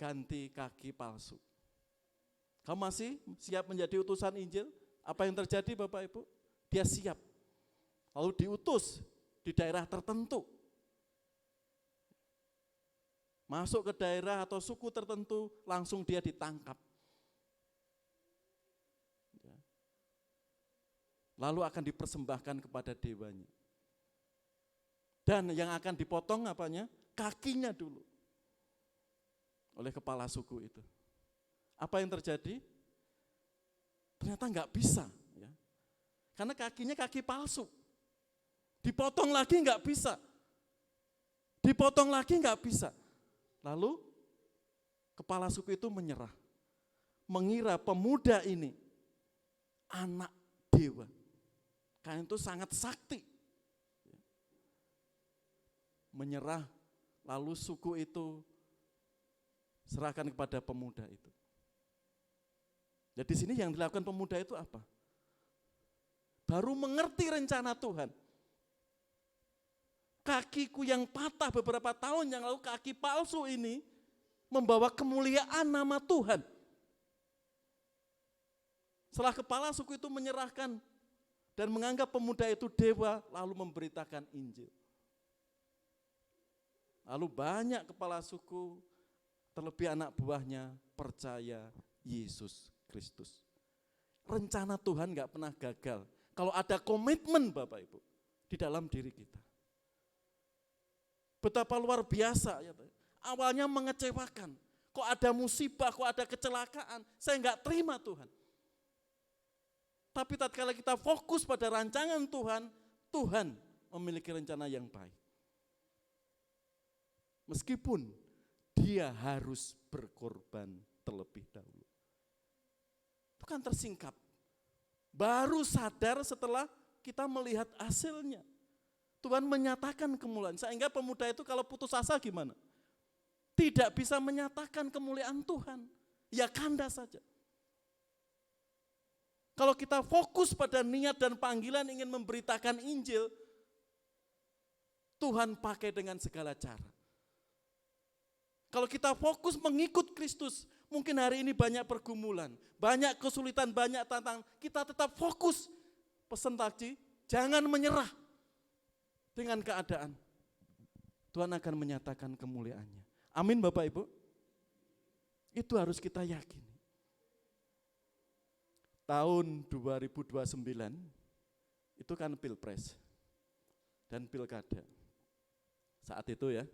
ganti kaki palsu. Kamu masih siap menjadi utusan Injil? Apa yang terjadi Bapak Ibu? Dia siap. Lalu diutus di daerah tertentu. Masuk ke daerah atau suku tertentu, langsung dia ditangkap. Lalu akan dipersembahkan kepada dewanya. Dan yang akan dipotong apanya? Kakinya dulu. Oleh kepala suku itu. Apa yang terjadi? Ternyata enggak bisa. Ya. Karena kakinya kaki palsu. Dipotong lagi enggak bisa. Dipotong lagi enggak bisa. Lalu kepala suku itu menyerah. Mengira pemuda ini anak dewa. Karena itu sangat sakti. Menyerah, lalu suku itu serahkan kepada pemuda itu. Jadi di sini yang dilakukan pemuda itu apa? Baru mengerti rencana Tuhan. Kakiku yang patah beberapa tahun yang lalu, kaki palsu ini membawa kemuliaan nama Tuhan. Setelah kepala suku itu menyerahkan dan menganggap pemuda itu dewa, lalu memberitakan Injil. Lalu banyak kepala suku, terlebih anak buahnya, percaya Yesus Kristus. Rencana Tuhan enggak pernah gagal. Kalau ada komitmen Bapak Ibu di dalam diri kita. Betapa luar biasa ya. Awalnya mengecewakan. Kok ada musibah, kok ada kecelakaan. Saya enggak terima Tuhan. Tapi tatkala kita fokus pada rancangan Tuhan, Tuhan memiliki rencana yang baik. Meskipun dia harus berkorban terlebih dahulu. Itu kan tersingkap. Baru sadar setelah kita melihat hasilnya. Tuhan menyatakan kemuliaan. Sehingga pemuda itu kalau putus asa gimana? Tidak bisa menyatakan kemuliaan Tuhan. Ya kandas saja. Kalau kita fokus pada niat dan panggilan ingin memberitakan Injil, Tuhan pakai dengan segala cara. Kalau kita fokus mengikut Kristus, mungkin hari ini banyak pergumulan, banyak kesulitan, banyak tantangan, kita tetap fokus. Pesan tadi, jangan menyerah dengan keadaan. Tuhan akan menyatakan kemuliaannya. Amin Bapak Ibu. Itu harus kita yakini. Tahun 2029 itu kan pilpres dan pilkada. Saat itu ya,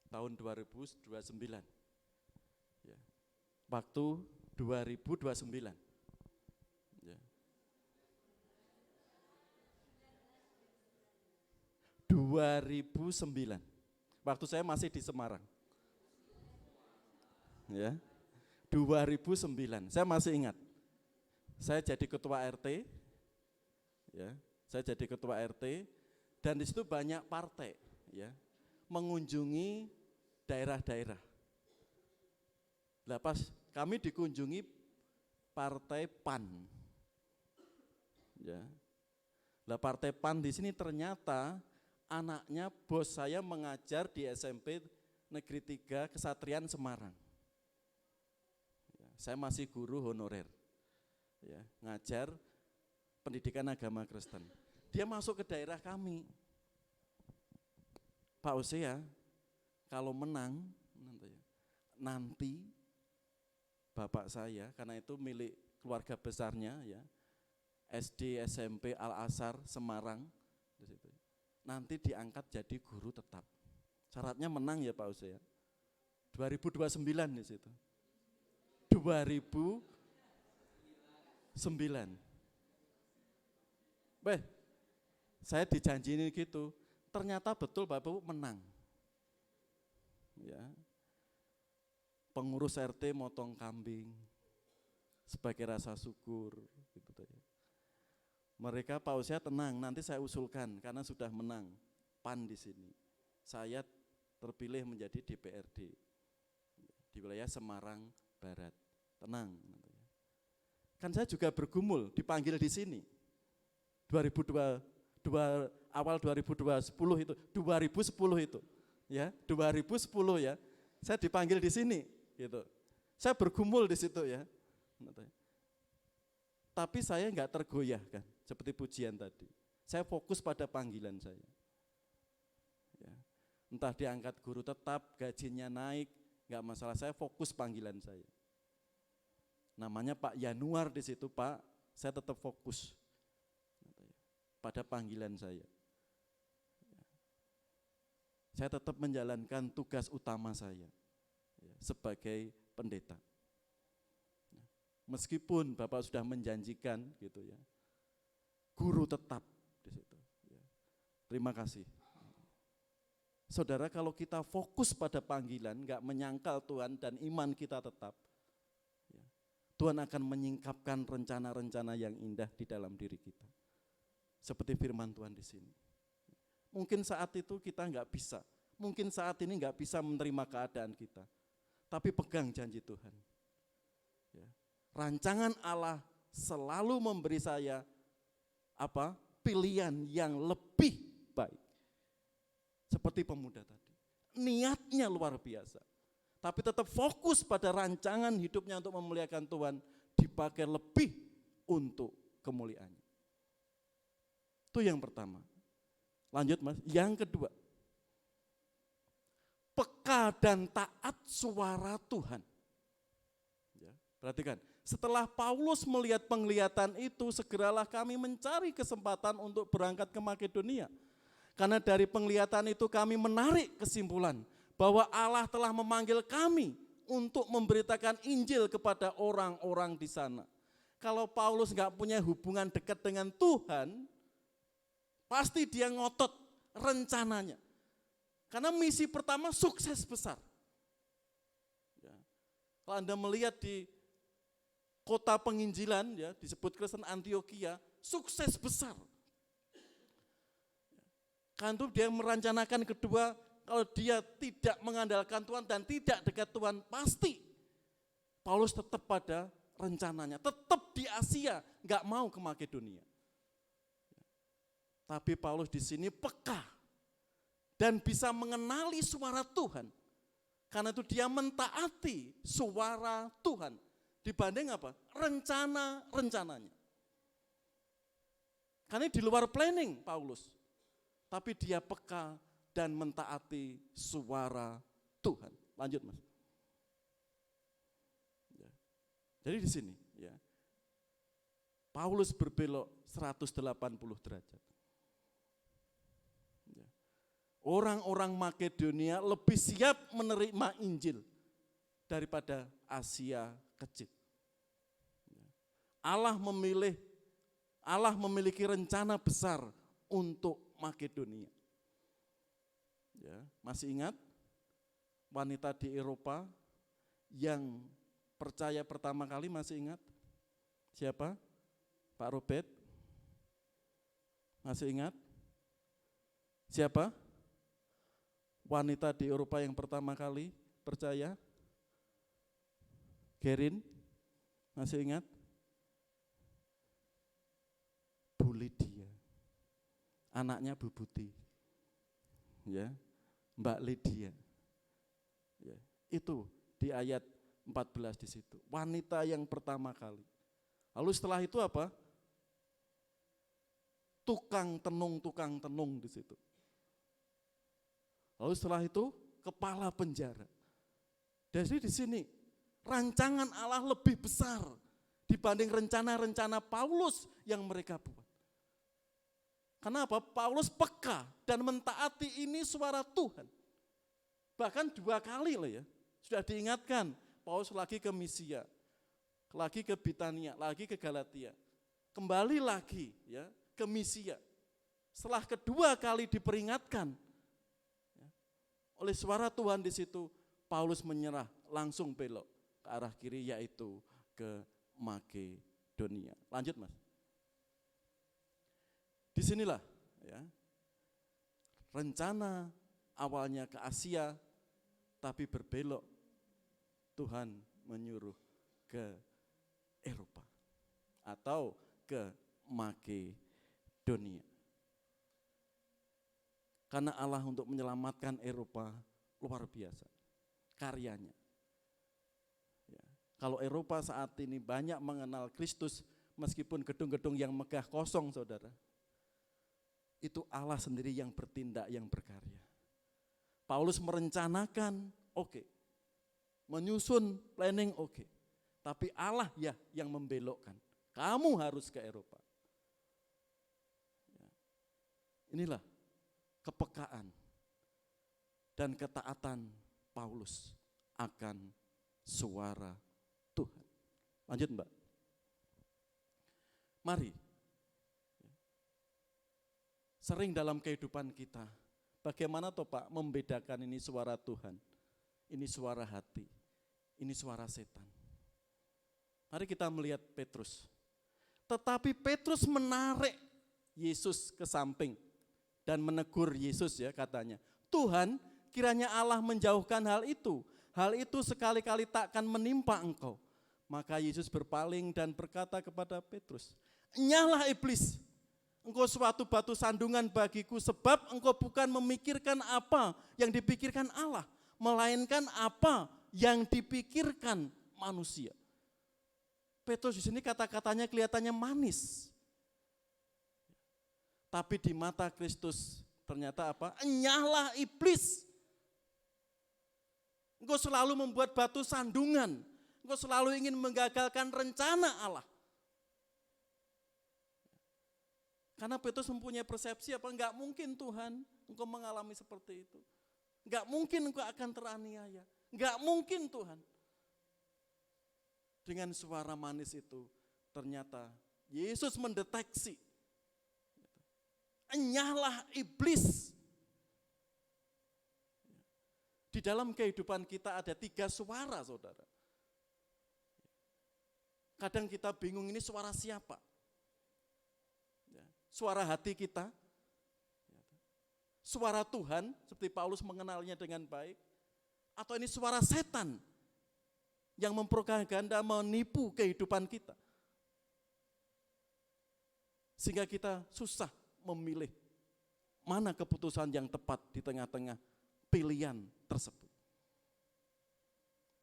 tahun 2029. Ya. Waktu 2029. Ya. 2009. Waktu saya masih di Semarang. Ya. 2009. Saya masih ingat. Saya jadi ketua RT. Ya. Saya jadi ketua RT dan di situ banyak partai, ya, mengunjungi daerah-daerah. Lah pas kami dikunjungi partai PAN. Ya. Lah partai PAN di sini ternyata anaknya bos saya mengajar di SMP Negeri 3 Kesatrian Semarang. Ya, saya masih guru honorer. Ya, ngajar pendidikan agama Kristen. Dia masuk ke daerah kami. Pak Osea, kalau menang nanti bapak saya, karena itu milik keluarga besarnya, ya, SD SMP Al Azhar Semarang, di situ. Nanti diangkat jadi guru tetap. Syaratnya menang ya Pak Osea. 2029 di situ. 2009. Saya dijanjiin gitu, ternyata betul Bapak Ibu menang. Ya. Pengurus RT motong kambing sebagai rasa syukur gitu ya. Mereka Pak Osea tenang, nanti saya usulkan karena sudah menang PAN di sini. Saya terpilih menjadi DPRD di wilayah Semarang Barat. Tenang. Kan saya juga bergumul, dipanggil di sini. Awal 2010 itu, 2010 itu, ya, 2010 ya, saya dipanggil di sini, gitu. Saya bergumul di situ ya. Tapi saya enggak tergoyahkan, seperti pujian tadi. Saya fokus pada panggilan saya. Ya. Entah diangkat guru tetap, gajinya naik, enggak masalah, saya fokus panggilan saya. Namanya Pak Yanuar di situ, Pak, saya tetap fokus pada panggilan saya. Saya tetap menjalankan tugas utama saya sebagai pendeta. Meskipun Bapak sudah menjanjikan gitu ya, guru tetap di situ. Terima kasih. Saudara, kalau kita fokus pada panggilan, enggak menyangkal Tuhan dan iman kita tetap, Tuhan akan menyingkapkan rencana-rencana yang indah di dalam diri kita. Seperti firman Tuhan di sini. Mungkin saat itu kita enggak bisa, mungkin saat ini enggak bisa menerima keadaan kita, tapi pegang janji Tuhan. Ya. Rancangan Allah selalu memberi saya pilihan yang lebih baik. Seperti pemuda tadi, niatnya luar biasa, tapi tetap fokus pada rancangan hidupnya untuk memuliakan Tuhan, dipakai lebih untuk kemuliaannya. Itu yang pertama. Lanjut Mas, yang kedua, peka dan taat suara Tuhan. Ya, perhatikan, setelah Paulus melihat penglihatan itu, segeralah kami mencari kesempatan untuk berangkat ke Makedonia. Karena dari penglihatan itu kami menarik kesimpulan bahwa Allah telah memanggil kami untuk memberitakan Injil kepada orang-orang di sana. Kalau Paulus enggak punya hubungan dekat dengan Tuhan, pasti dia ngotot rencananya. Karena misi pertama sukses besar. Ya. Kalau Anda melihat di kota penginjilan ya, disebut Kristen Antioquia, sukses besar. Kan itu dia merencanakan kedua, kalau dia tidak mengandalkan Tuhan dan tidak dekat Tuhan, pasti Paulus tetap pada rencananya, tetap di Asia, nggak mau ke Makedonia. Tapi Paulus di sini peka dan bisa mengenali suara Tuhan. Karena itu dia mentaati suara Tuhan dibanding apa? Rencana-rencananya. Karena di luar planning Paulus. Tapi dia peka dan mentaati suara Tuhan. Lanjut Mas. Ya. Jadi di sini ya. Paulus berbelok 180 derajat. Ya. Orang-orang Makedonia lebih siap menerima Injil daripada Asia kecil. Ya. Allah memiliki rencana besar untuk Makedonia. Ya, masih ingat wanita di Eropa yang percaya pertama kali, masih ingat? Siapa? Pak Robert? Masih ingat? Siapa? Wanita di Eropa yang pertama kali percaya? Gerin? Masih ingat? Bu Lydia. Anaknya Bu Buti, ya, Mbak Lydia, ya, itu di ayat 14 di situ. Wanita yang pertama kali. Lalu setelah itu apa? Tukang tenung di situ. Lalu setelah itu kepala penjara. Jadi di sini rancangan Allah lebih besar dibanding rencana-rencana Paulus yang mereka buat. Kenapa? Paulus peka dan mentaati ini suara Tuhan. Bahkan 2 kali loh ya, sudah diingatkan. Paulus lagi ke Misia, lagi ke Bitania, lagi ke Galatia. Kembali lagi ya ke Misia. Setelah kedua kali diperingatkan ya, oleh suara Tuhan di situ, Paulus menyerah, langsung belok ke arah kiri, yaitu ke Makedonia. Lanjut Mas. Disinilah ya, rencana awalnya ke Asia, tapi berbelok, Tuhan menyuruh ke Eropa atau ke Makedonia. Karena Allah untuk menyelamatkan Eropa luar biasa karyanya. Ya. Kalau Eropa saat ini banyak mengenal Kristus, meskipun gedung-gedung yang megah kosong saudara, itu Allah sendiri yang bertindak, yang berkarya. Paulus merencanakan, oke. Menyusun planning, oke. Tapi Allah ya yang membelokkan. Kamu harus ke Eropa. Ya. Inilah kepekaan dan ketaatan Paulus akan suara Tuhan. Lanjut Mbak. Mari. Sering dalam kehidupan kita, bagaimana toh Pak membedakan ini suara Tuhan, ini suara hati, ini suara setan. Mari kita melihat Petrus. Tetapi Petrus menarik Yesus ke samping dan menegur Yesus ya katanya, Tuhan, kiranya Allah menjauhkan hal itu sekali-kali takkan menimpa engkau. Maka Yesus berpaling dan berkata kepada Petrus, "Nyala iblis, engkau suatu batu sandungan bagiku, sebab engkau bukan memikirkan apa yang dipikirkan Allah, melainkan apa yang dipikirkan manusia." Petrus di sini kata-katanya kelihatannya manis. Tapi di mata Kristus ternyata apa? Nyala iblis. Engkau selalu membuat batu sandungan. Engkau selalu ingin menggagalkan rencana Allah. Karena Petrus mempunyai persepsi apa? Enggak mungkin Tuhan engkau mengalami seperti itu. Enggak mungkin engkau akan teraniaya. Enggak mungkin Tuhan. Dengan suara manis itu ternyata Yesus mendeteksi. Nyala iblis. Di dalam kehidupan kita ada 3 suara saudara. Kadang kita bingung ini suara siapa? Ya, suara hati kita, suara Tuhan seperti Paulus mengenalnya dengan baik, atau ini suara setan yang mempropaganda menipu kehidupan kita. Sehingga kita susah memilih mana keputusan yang tepat di tengah-tengah pilihan tersebut.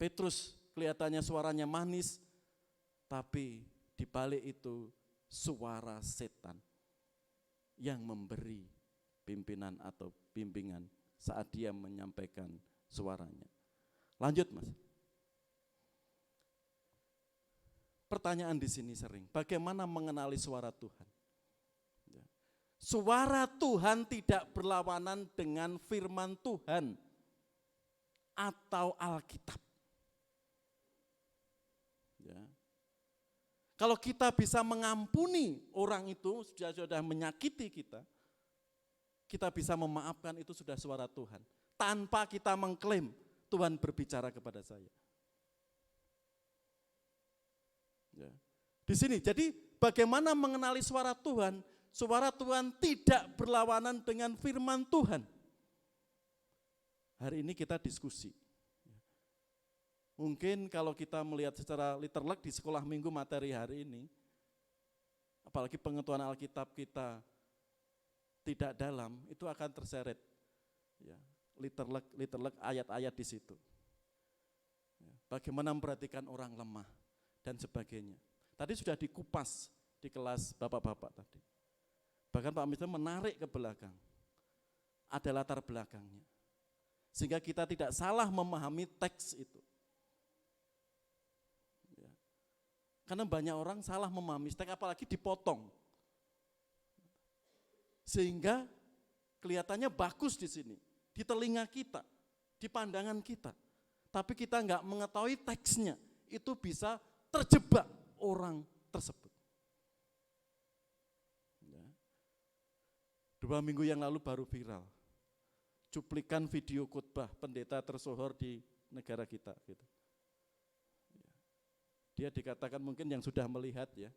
Petrus kelihatannya suaranya manis, tapi di balik itu suara setan yang memberi pimpinan atau bimbingan saat dia menyampaikan suaranya. Lanjut Mas. Pertanyaan di sini sering, bagaimana mengenali suara Tuhan? Ya. Suara Tuhan tidak berlawanan dengan firman Tuhan atau Alkitab. Ya. Kalau kita bisa mengampuni orang itu sudah menyakiti kita bisa memaafkan, itu sudah suara Tuhan. Tanpa kita mengklaim Tuhan berbicara kepada saya. Ya. Di sini, jadi bagaimana mengenali suara Tuhan? Suara Tuhan tidak berlawanan dengan firman Tuhan. Hari ini kita diskusi. Mungkin kalau kita melihat secara literally di sekolah minggu materi hari ini, apalagi pengetahuan Alkitab kita tidak dalam, itu akan terseret. Ya, literally ayat-ayat di situ. Ya, bagaimana memperhatikan orang lemah dan sebagainya. Tadi sudah dikupas di kelas bapak-bapak tadi. Bahkan Pak Mister menarik ke belakang. Ada latar belakangnya. Sehingga kita tidak salah memahami teks itu. Ya. Karena banyak orang salah memahami teks, apalagi dipotong. Sehingga kelihatannya bagus di sini, di telinga kita, di pandangan kita. Tapi kita enggak mengetahui teksnya, itu bisa terjebak orang tersebut. Ya. 2 minggu yang lalu baru viral, cuplikan video khotbah pendeta tersohor di negara kita. Gitu. Ya. Dia dikatakan mungkin yang sudah melihat ya,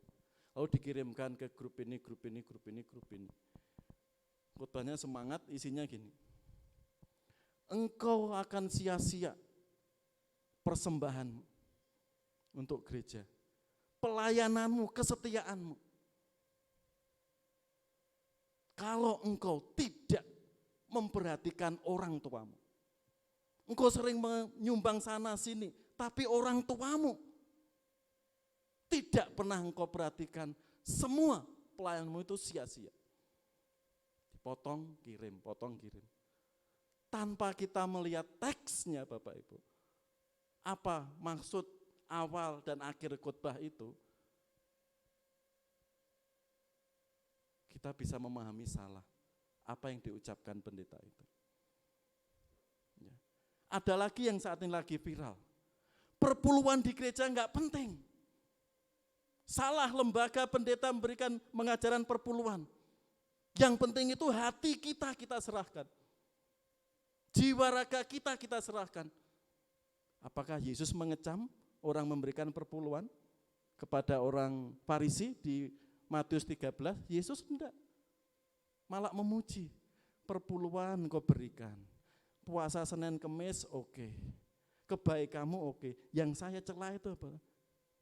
lalu dikirimkan ke grup ini. Khotbahnya semangat, isinya gini. Engkau akan sia-sia persembahanmu untuk gereja, pelayananmu, kesetiaanmu. Kalau engkau tidak memperhatikan orang tuamu, engkau sering menyumbang sana sini, tapi orang tuamu tidak pernah engkau perhatikan, semua pelayananmu itu sia-sia. Potong, kirim. Tanpa kita melihat teksnya Bapak Ibu. Apa maksud awal dan akhir khotbah itu? Kita bisa memahami salah apa yang diucapkan pendeta itu. Ya. Ada lagi yang saat ini lagi viral. Perpuluhan di gereja enggak penting. Salah lembaga pendeta memberikan pengajaran perpuluhan. Yang penting itu hati kita serahkan. Jiwa raga kita serahkan. Apakah Yesus mengecam orang memberikan perpuluhan kepada orang Farisi di Matius 13? Yesus enggak. Malah memuji. Perpuluhan kau berikan. Puasa Senin Kemis oke. Kebaikanmu oke. Yang saya celah itu apa?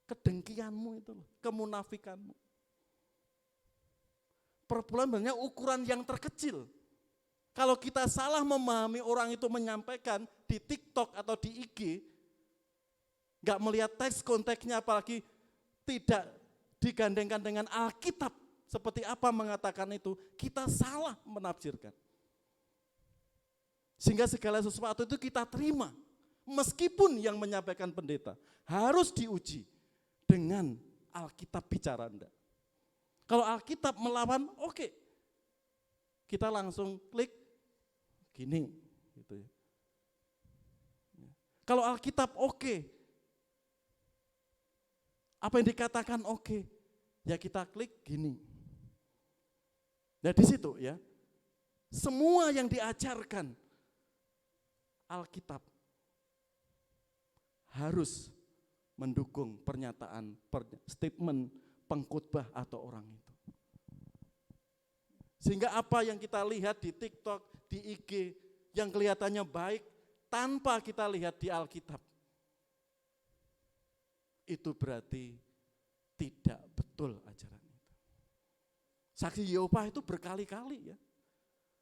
Kedengkianmu itu, kemunafikanmu. Perpuluhan sebenarnya ukuran yang terkecil. Kalau kita salah memahami orang itu menyampaikan di TikTok atau di IG, nggak melihat teks konteksnya, apalagi tidak digandengkan dengan Alkitab, seperti apa mengatakan itu, kita salah menafsirkan. Sehingga segala sesuatu itu kita terima, meskipun yang menyampaikan pendeta harus diuji dengan Alkitab bicara Anda. Kalau Alkitab melawan, oke. Kita langsung klik gini gitu ya. Kalau Alkitab oke. Apa yang dikatakan oke. Ya kita klik gini. Nah di situ ya. Semua yang diajarkan Alkitab harus mendukung pernyataan, statement pengkhotbah atau orang itu. Sehingga apa yang kita lihat di TikTok, di IG, yang kelihatannya baik, tanpa kita lihat di Alkitab, itu berarti tidak betul ajaran itu. Saksi Yehova itu berkali-kali ya,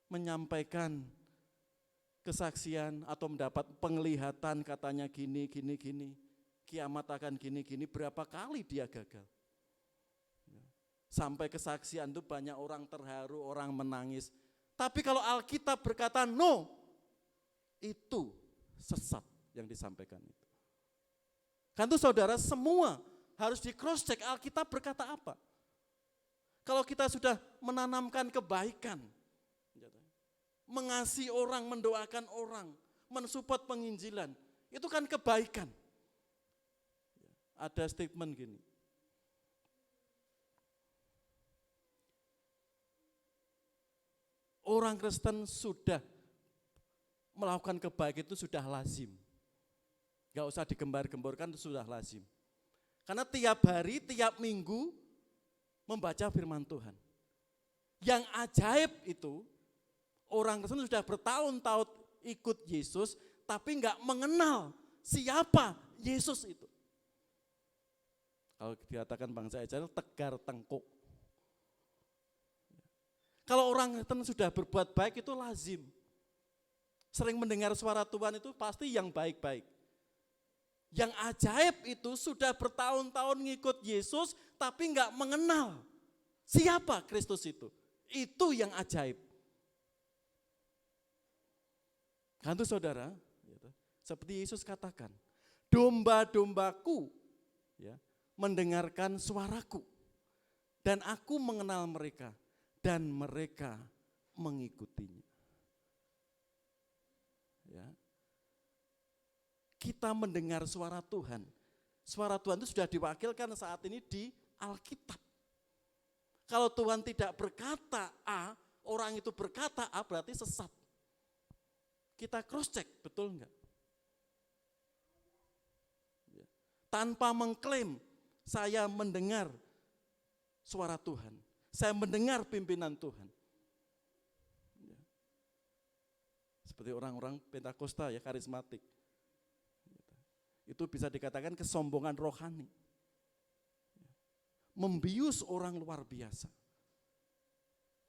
menyampaikan kesaksian atau mendapat penglihatan katanya gini, kiamat akan gini, berapa kali dia gagal. Sampai kesaksian itu banyak orang terharu, orang menangis. Tapi kalau Alkitab berkata no, itu sesat yang disampaikan itu. Kan itu saudara, semua harus di cross check Alkitab berkata apa. Kalau kita sudah menanamkan kebaikan, mengasihi orang, mendoakan orang, mensupport penginjilan, itu kan kebaikan. Ada statement gini, orang Kristen sudah melakukan kebaikan itu sudah lazim. Gak usah digembar-gemborkan, itu sudah lazim. Karena tiap hari, tiap minggu membaca firman Tuhan. Yang ajaib itu, orang Kristen sudah bertahun-tahun ikut Yesus, tapi gak mengenal siapa Yesus itu. Kalau dikatakan bangsa Israel, tegar tengkuk. Kalau orang Kristen sudah berbuat baik itu lazim. Sering mendengar suara Tuhan itu pasti yang baik-baik. Yang ajaib itu sudah bertahun-tahun ngikut Yesus tapi enggak mengenal siapa Kristus itu. Itu yang ajaib. Kan itu saudara, seperti Yesus katakan, domba-dombaku ya, mendengarkan suaraku dan aku mengenal mereka dan mereka mengikutinya. Ya. Kita mendengar suara Tuhan. Suara Tuhan itu sudah diwakilkan saat ini di Alkitab. Kalau Tuhan tidak berkata A, orang itu berkata A berarti sesat. Kita cross check, betul enggak? Ya. Tanpa mengklaim saya mendengar suara Tuhan. Saya mendengar pimpinan Tuhan. Ya. Seperti orang-orang Pentakosta ya, karismatik. Itu bisa dikatakan kesombongan rohani. Membius orang luar biasa.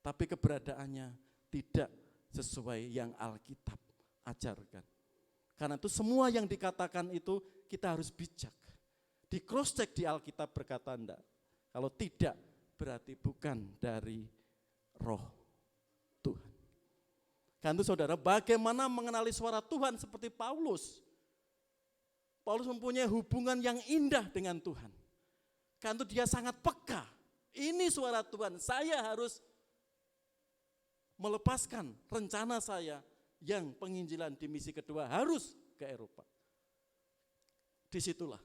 Tapi keberadaannya tidak sesuai yang Alkitab ajarkan. Karena itu semua yang dikatakan itu kita harus bijak. Di cross check di Alkitab berkata enggak. Kalau tidak berarti bukan dari roh Tuhan. Kan itu saudara, bagaimana mengenali suara Tuhan seperti Paulus. Paulus mempunyai hubungan yang indah dengan Tuhan. Kan itu dia sangat peka. Ini suara Tuhan, saya harus melepaskan rencana saya yang penginjilan di misi kedua harus ke Eropa. Disitulah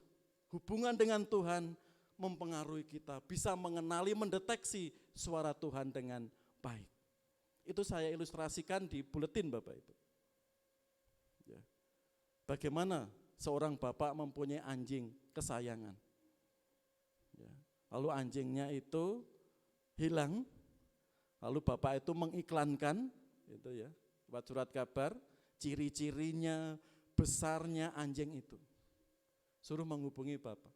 hubungan dengan Tuhan mempengaruhi kita, bisa mengenali, mendeteksi suara Tuhan dengan baik. Itu saya ilustrasikan di buletin Bapak Ibu. Ya. Bagaimana seorang bapak mempunyai anjing kesayangan. Ya. Lalu anjingnya itu hilang, lalu bapak itu mengiklankan, itu ya, buat surat kabar, ciri-cirinya, besarnya anjing itu. Suruh menghubungi bapak.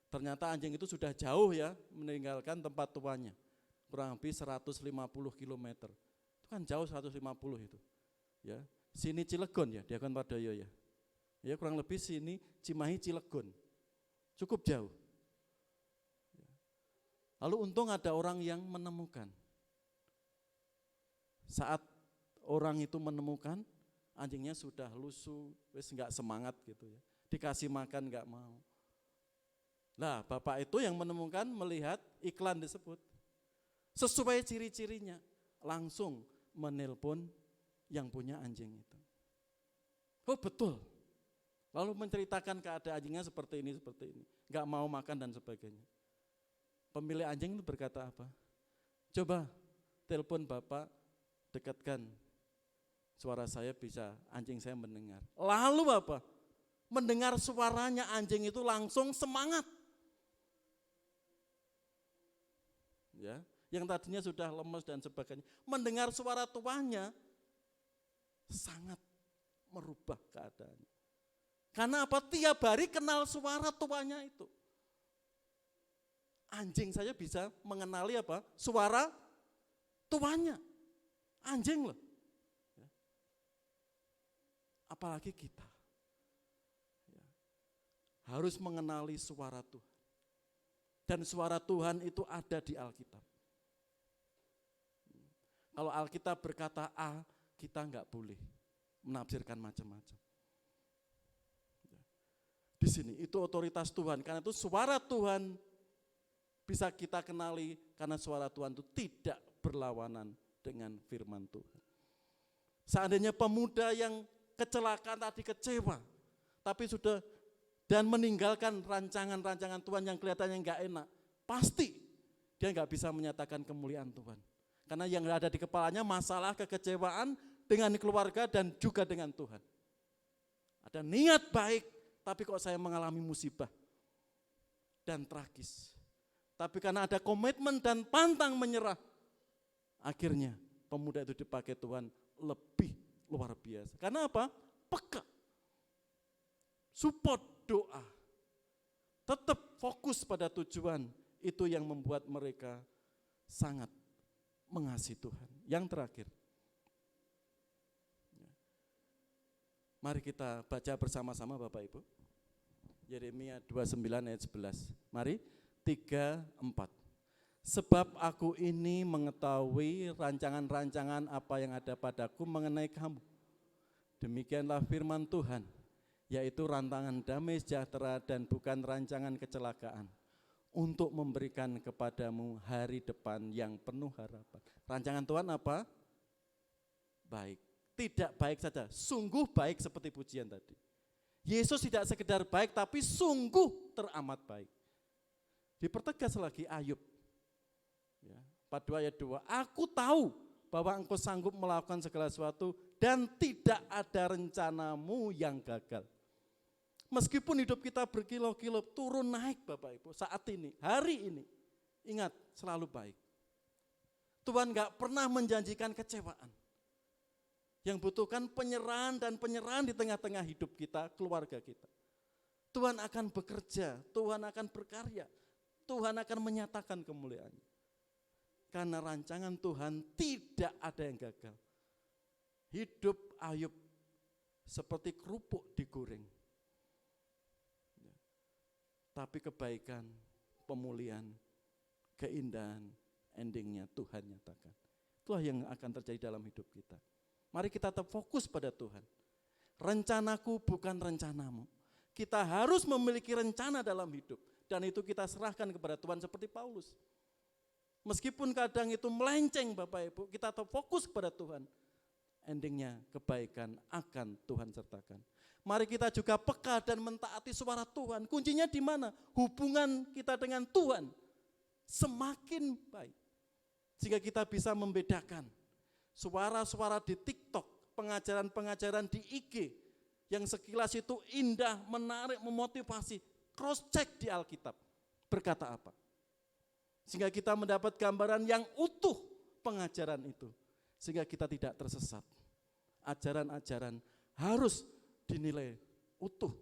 Ternyata anjing itu sudah jauh ya, meninggalkan tempat tuannya. Kurang lebih 150 km. Itu kan jauh 150 itu. Ya, sini Cilegon ya, dia kan Padoyo ya. Ya kurang lebih sini Cimahi Cilegon. Cukup jauh. Lalu untung ada orang yang menemukan. Saat orang itu menemukan, anjingnya sudah lusuh, wis enggak semangat gitu ya. Dikasih makan enggak mau. Nah, bapak itu yang menemukan melihat iklan disebut. Sesuai ciri-cirinya, langsung menelpon yang punya anjing itu. Oh betul. Lalu menceritakan keadaan anjingnya seperti ini, enggak mau makan dan sebagainya. Pemilik anjing itu berkata apa? Coba telepon bapak, dekatkan suara saya bisa, anjing saya mendengar. Lalu apa? mendengar suaranya anjing itu langsung semangat. Ya, yang tadinya sudah lemes dan sebagainya, mendengar suara tuannya sangat merubah keadaannya. Karena apa? Tiap hari kenal suara tuannya itu. Anjing saja bisa mengenali apa? Suara tuannya. Anjing loh. Ya. Apalagi kita. Ya. Harus mengenali suara Tuhan. Dan suara Tuhan itu ada di Alkitab. Kalau Alkitab berkata A, kita enggak boleh menafsirkan macam-macam. Di sini itu otoritas Tuhan, karena itu suara Tuhan bisa kita kenali, karena suara Tuhan itu tidak berlawanan dengan firman Tuhan. Seandainya pemuda yang kecelakaan tadi kecewa, tapi sudah dan meninggalkan rancangan-rancangan Tuhan yang kelihatannya enggak enak, pasti dia enggak bisa menyatakan kemuliaan Tuhan. Karena yang ada di kepalanya masalah kekecewaan dengan keluarga dan juga dengan Tuhan. Ada niat baik, tapi kok saya mengalami musibah dan tragis. Tapi karena ada komitmen dan pantang menyerah, akhirnya pemuda itu dipakai Tuhan lebih luar biasa. Karena apa? Peka. Support doa. Tetap fokus pada tujuan, itu yang membuat mereka sangat mengasihi Tuhan. Yang terakhir, mari kita baca bersama-sama Bapak Ibu. Yeremia 29 ayat 11. Mari, 3, 4. Sebab aku ini mengetahui rancangan-rancangan apa yang ada padaku mengenai kamu. Demikianlah firman Tuhan, yaitu rancangan damai sejahtera dan bukan rancangan kecelakaan, untuk memberikan kepadamu hari depan yang penuh harapan. Rancangan Tuhan apa? Baik. Tidak baik saja, sungguh baik seperti pujian tadi. Yesus tidak sekedar baik, tapi sungguh teramat baik. Dipertegas lagi Ayub. Ya, 42 ayat 2. Aku tahu bahwa engkau sanggup melakukan segala sesuatu dan tidak ada rencanamu yang gagal. Meskipun hidup kita berkilo-kilo turun naik Bapak Ibu, saat ini, hari ini, ingat selalu baik. Tuhan gak pernah menjanjikan kecewaan. Yang butuhkan penyerahan dan penyerahan di tengah-tengah hidup kita, keluarga kita. Tuhan akan bekerja, Tuhan akan berkarya, Tuhan akan menyatakan kemuliaannya. Karena rancangan Tuhan tidak ada yang gagal. Hidup Ayub seperti kerupuk digoreng. Tapi kebaikan, pemulihan, keindahan, endingnya Tuhan nyatakan. Itulah yang akan terjadi dalam hidup kita. Mari kita tetap fokus pada Tuhan. Rencanaku bukan rencanamu. Kita harus memiliki rencana dalam hidup. Dan itu kita serahkan kepada Tuhan seperti Paulus. Meskipun kadang itu melenceng Bapak Ibu, kita tetap fokus kepada Tuhan. Endingnya kebaikan akan Tuhan sertakan. Mari kita juga peka dan mentaati suara Tuhan. Kuncinya di mana? Hubungan kita dengan Tuhan semakin baik. Sehingga kita bisa membedakan suara-suara di TikTok, pengajaran-pengajaran di IG yang sekilas itu indah, menarik, memotivasi. Cross check di Alkitab. Berkata apa? Sehingga kita mendapat gambaran yang utuh pengajaran itu. Sehingga kita tidak tersesat. Ajaran-ajaran harus dinilai utuh,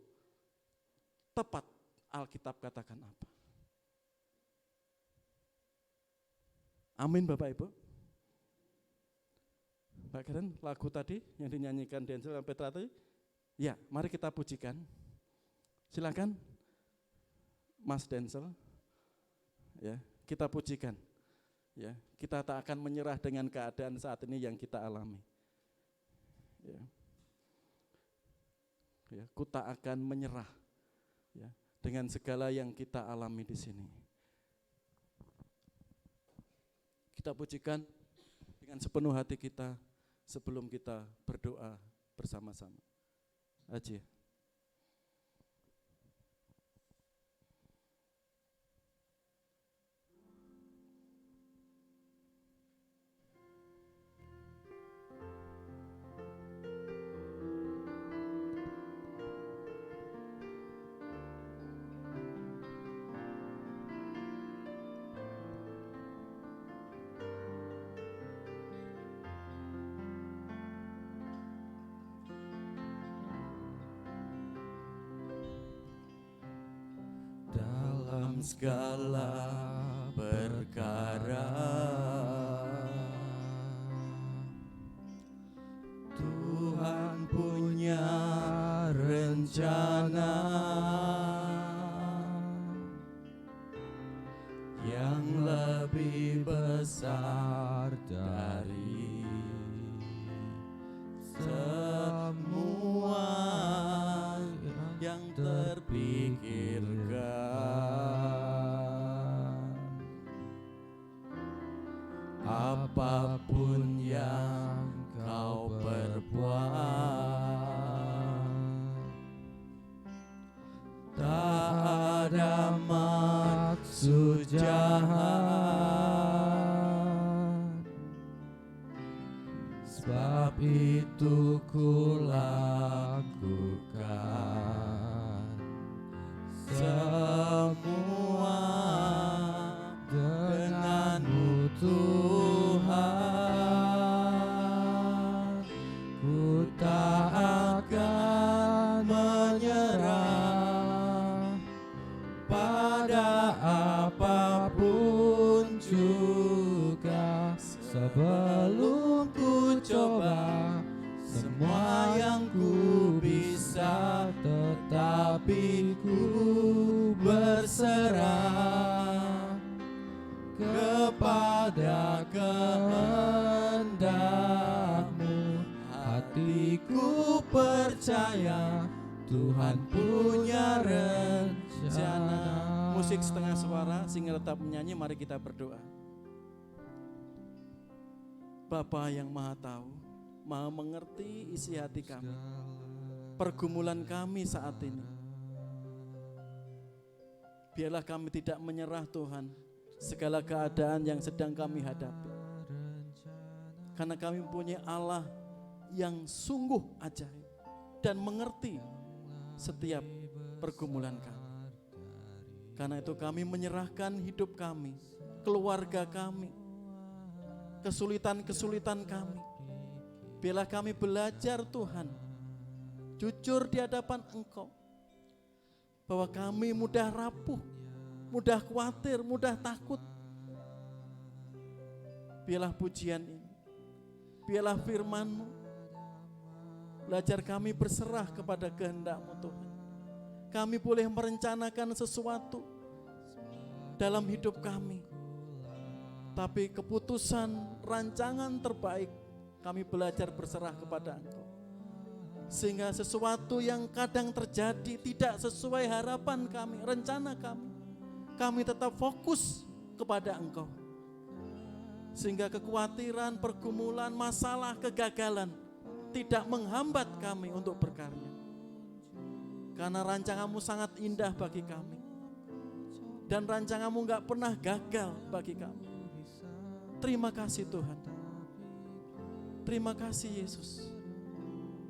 tepat Alkitab katakan apa. Amin Bapak Ibu. Pak Karen, lagu tadi yang dinyanyikan Denzel dan Petra tadi, ya mari kita pujikan. Silakan Mas Denzel, ya kita pujikan. Ya, kita tak akan menyerah dengan keadaan saat ini yang kita alami. Ya. Ya, ku tak akan menyerah ya, dengan segala yang kita alami di sini. Kita pujikan dengan sepenuh hati kita sebelum kita berdoa bersama-sama. Aja. segala perkara. Tuhan punya rencana yang lebih besar dari semua yang terpikirkan. Apapun yang kau perbuat, tak ada maksud jahat, sebab itu ku lakukan semua denganmu Tuhan. Ku tak akan menyerah pada apapun juga, sebelum ku coba semua yang ku bisa, tetapi ku berserah kepada kehendak-Mu. Hatiku percaya Tuhan punya rencana. Musik setengah suara, sehingga tetap menyanyi, mari kita berdoa. Bapa yang Maha Tahu, Maha mengerti isi hati kami, pergumulan kami saat ini. Biarlah kami tidak menyerah Tuhan segala keadaan yang sedang kami hadapi, karena kami mempunyai Allah yang sungguh ajaib dan mengerti setiap pergumulan kami. Karena itu kami menyerahkan hidup kami, keluarga kami, kesulitan-kesulitan kami. Biarlah kami belajar Tuhan, jujur di hadapan Engkau, bahwa kami mudah rapuh, mudah khawatir, mudah takut. Biarlah pujian ini, biarlah firman-Mu, belajar kami berserah kepada kehendak-Mu Tuhan. Kami boleh merencanakan sesuatu dalam hidup kami, tapi keputusan rancangan terbaik kami belajar berserah kepada Engkau. Sehingga sesuatu yang kadang terjadi tidak sesuai harapan kami, rencana kami tetap fokus kepada Engkau. Sehingga kekhawatiran, pergumulan, masalah, kegagalan tidak menghambat kami untuk berkarya. Karena rancangan-Mu sangat indah bagi kami, dan rancangan-Mu gak pernah gagal bagi kami. Terima kasih Tuhan. Terima kasih Yesus.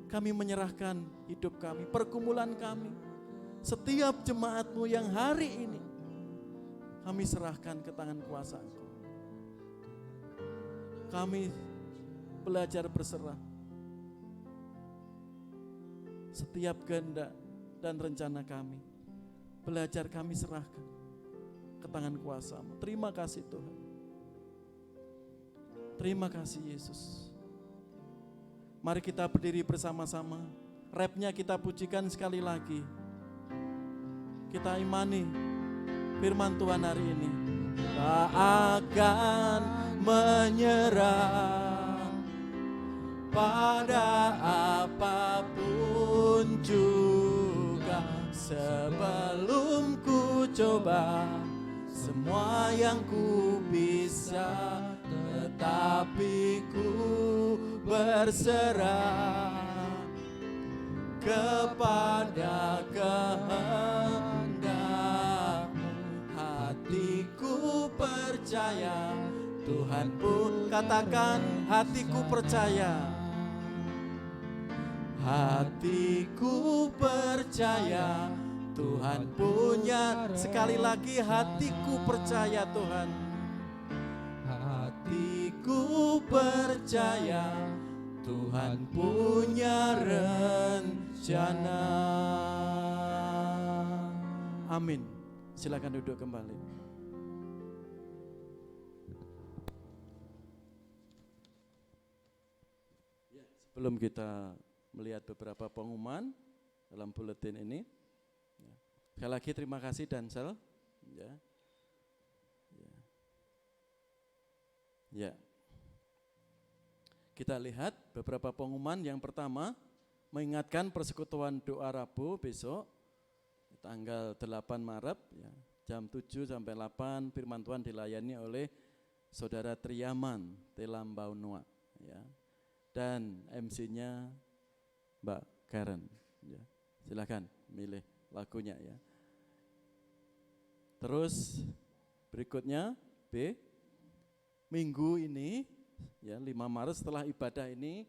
Kami menyerahkan hidup kami, pergumulan kami, setiap jemaat-Mu yang hari ini kami serahkan ke tangan kuasa Engkau. Kami belajar berserah. Setiap kehendak dan rencana kami, belajar kami serahkan ke tangan kuasa-Mu. Terima kasih Tuhan. Terima kasih Yesus. Mari kita berdiri bersama-sama. Rapnya kita pujikan sekali lagi. Kita imani firman Tuhan hari ini. Tak akan menyerah pada apapun juga, sebelum ku coba semua yang ku bisa, tetapi ku berserah kepada kehendak-Mu. Hatiku percaya Tuhan pun, katakan hatiku percaya. Hatiku percaya Tuhan punya, sekali lagi hatiku percaya Tuhan. Hatiku percaya Tuhan punya rencana. Amin. Silakan duduk kembali. Sebelum kita melihat beberapa pengumuman dalam buletin ini, sekali lagi terima kasih Dansel. Ya. Kita lihat beberapa pengumuman. Yang pertama, mengingatkan persekutuan doa Rabu besok tanggal 8 Maret ya, jam 7 sampai 8 firman Tuhan dilayani oleh Saudara Triaman Telambaunua ya. Dan MC-nya Mbak Karen ya. Silakan milih lagunya ya. Terus berikutnya B, minggu ini ya 5 Maret setelah ibadah ini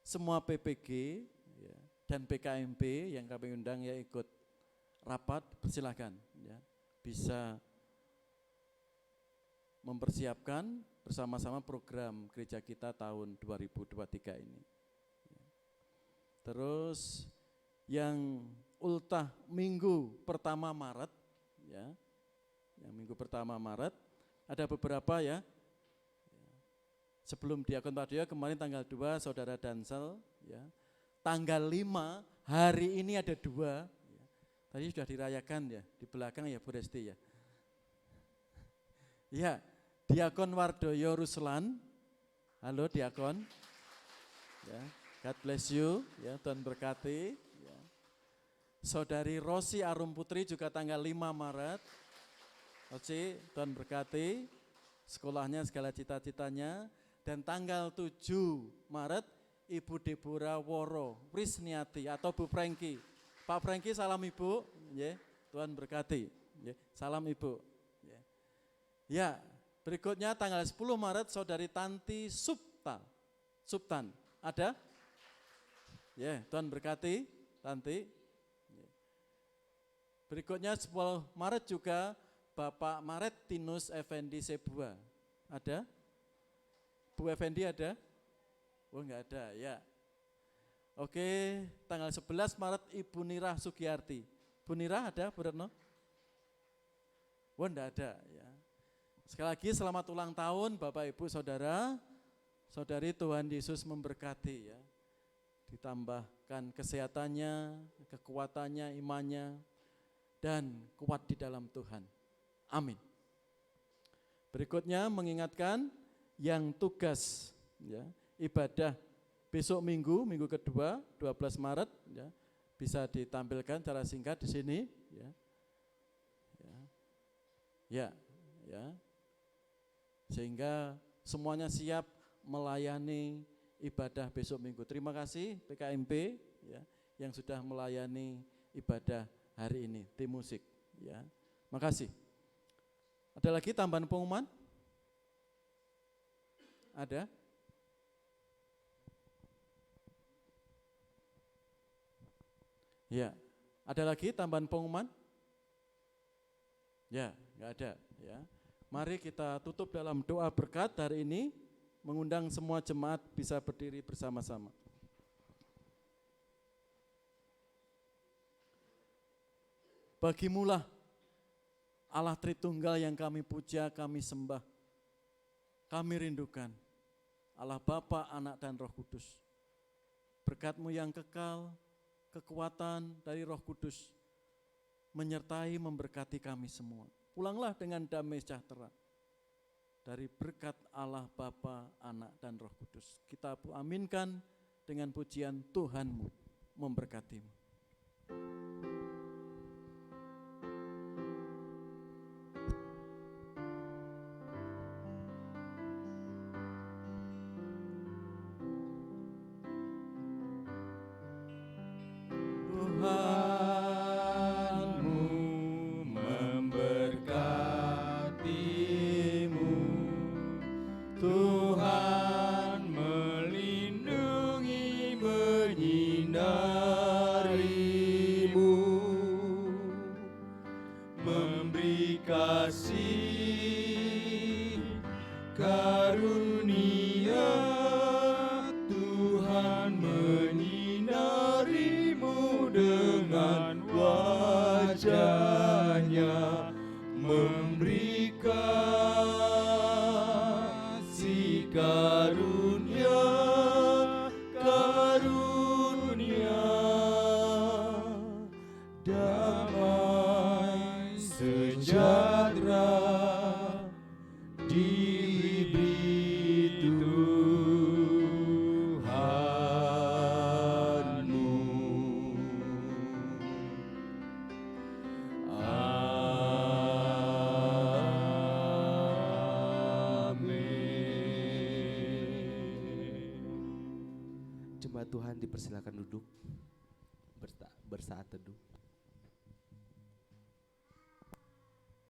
semua PPG ya, dan PKMP yang kami undang ya ikut rapat, persilakan ya, bisa mempersiapkan bersama-sama program gereja kita tahun 2023 ini. Terus yang ultah minggu pertama Maret ya, yang minggu pertama Maret ada beberapa ya. Sebelum diakon Padia kemarin tanggal 2 Saudara Dansel ya. Tanggal 5 hari ini ada 2 ya. Tadi sudah dirayakan ya di belakang ya Bu Resti ya. Ya, Diakon Wardoyo Ruslan. Halo Diakon. Ya, God bless you ya, Tuhan berkati ya. Saudari Rosi Arum Putri juga tanggal 5 Maret. Rosi, Tuhan berkati sekolahnya segala cita-citanya. Dan tanggal 7 Maret Ibu Deborah Woro Prisniati atau Bu Franky. Pak Franky salam Ibu, ya, Tuhan berkati. Ya, salam Ibu. Ya, berikutnya tanggal 10 Maret Saudari Tanti Subtan. Ada? Ya, Tuhan berkati Tanti. Berikutnya 10 Maret juga Bapak Maretinus Effendi Sebua. Ada? Bu Effendi ada? Oh enggak ada, ya. Oke, tanggal 11 Maret Ibu Nirah Sugiyarti. Bu Nirah ada, Bu Retno? Oh enggak ada, ya. Sekali lagi selamat ulang tahun Bapak Ibu Saudara. Saudari Tuhan Yesus memberkati ya. Ditambahkan kesehatannya, kekuatannya, imannya, dan kuat di dalam Tuhan. Amin. Berikutnya mengingatkan yang tugas ya, ibadah besok minggu kedua 12 Maret ya, bisa ditampilkan secara singkat di sini ya. Ya. Sehingga semuanya siap melayani ibadah besok minggu. Terima kasih PKMP ya, yang sudah melayani ibadah hari ini, tim musik ya. Makasih. Ada lagi tambahan pengumuman? Ada? Ya, ada lagi tambahan pengumuman? Ya, enggak ada ya. Mari kita tutup dalam doa berkat hari ini, mengundang semua jemaat bisa berdiri bersama-sama. Bagimulah Allah Tritunggal yang kami puja, kami sembah, kami rindukan. Allah Bapa, Anak dan Roh Kudus. Berkat-Mu yang kekal, kekuatan dari Roh Kudus menyertai memberkati kami semua. Pulanglah dengan damai sejahtera dari berkat Allah Bapa, Anak dan Roh Kudus. Kita aminkan dengan pujian Tuhan-Mu memberkati-Mu. Melindungi menyinarimu. karunia, karunia damai sejahtera diberi Tuhanmu. Jemaat Tuhan dipersilakan duduk bersaat teduh.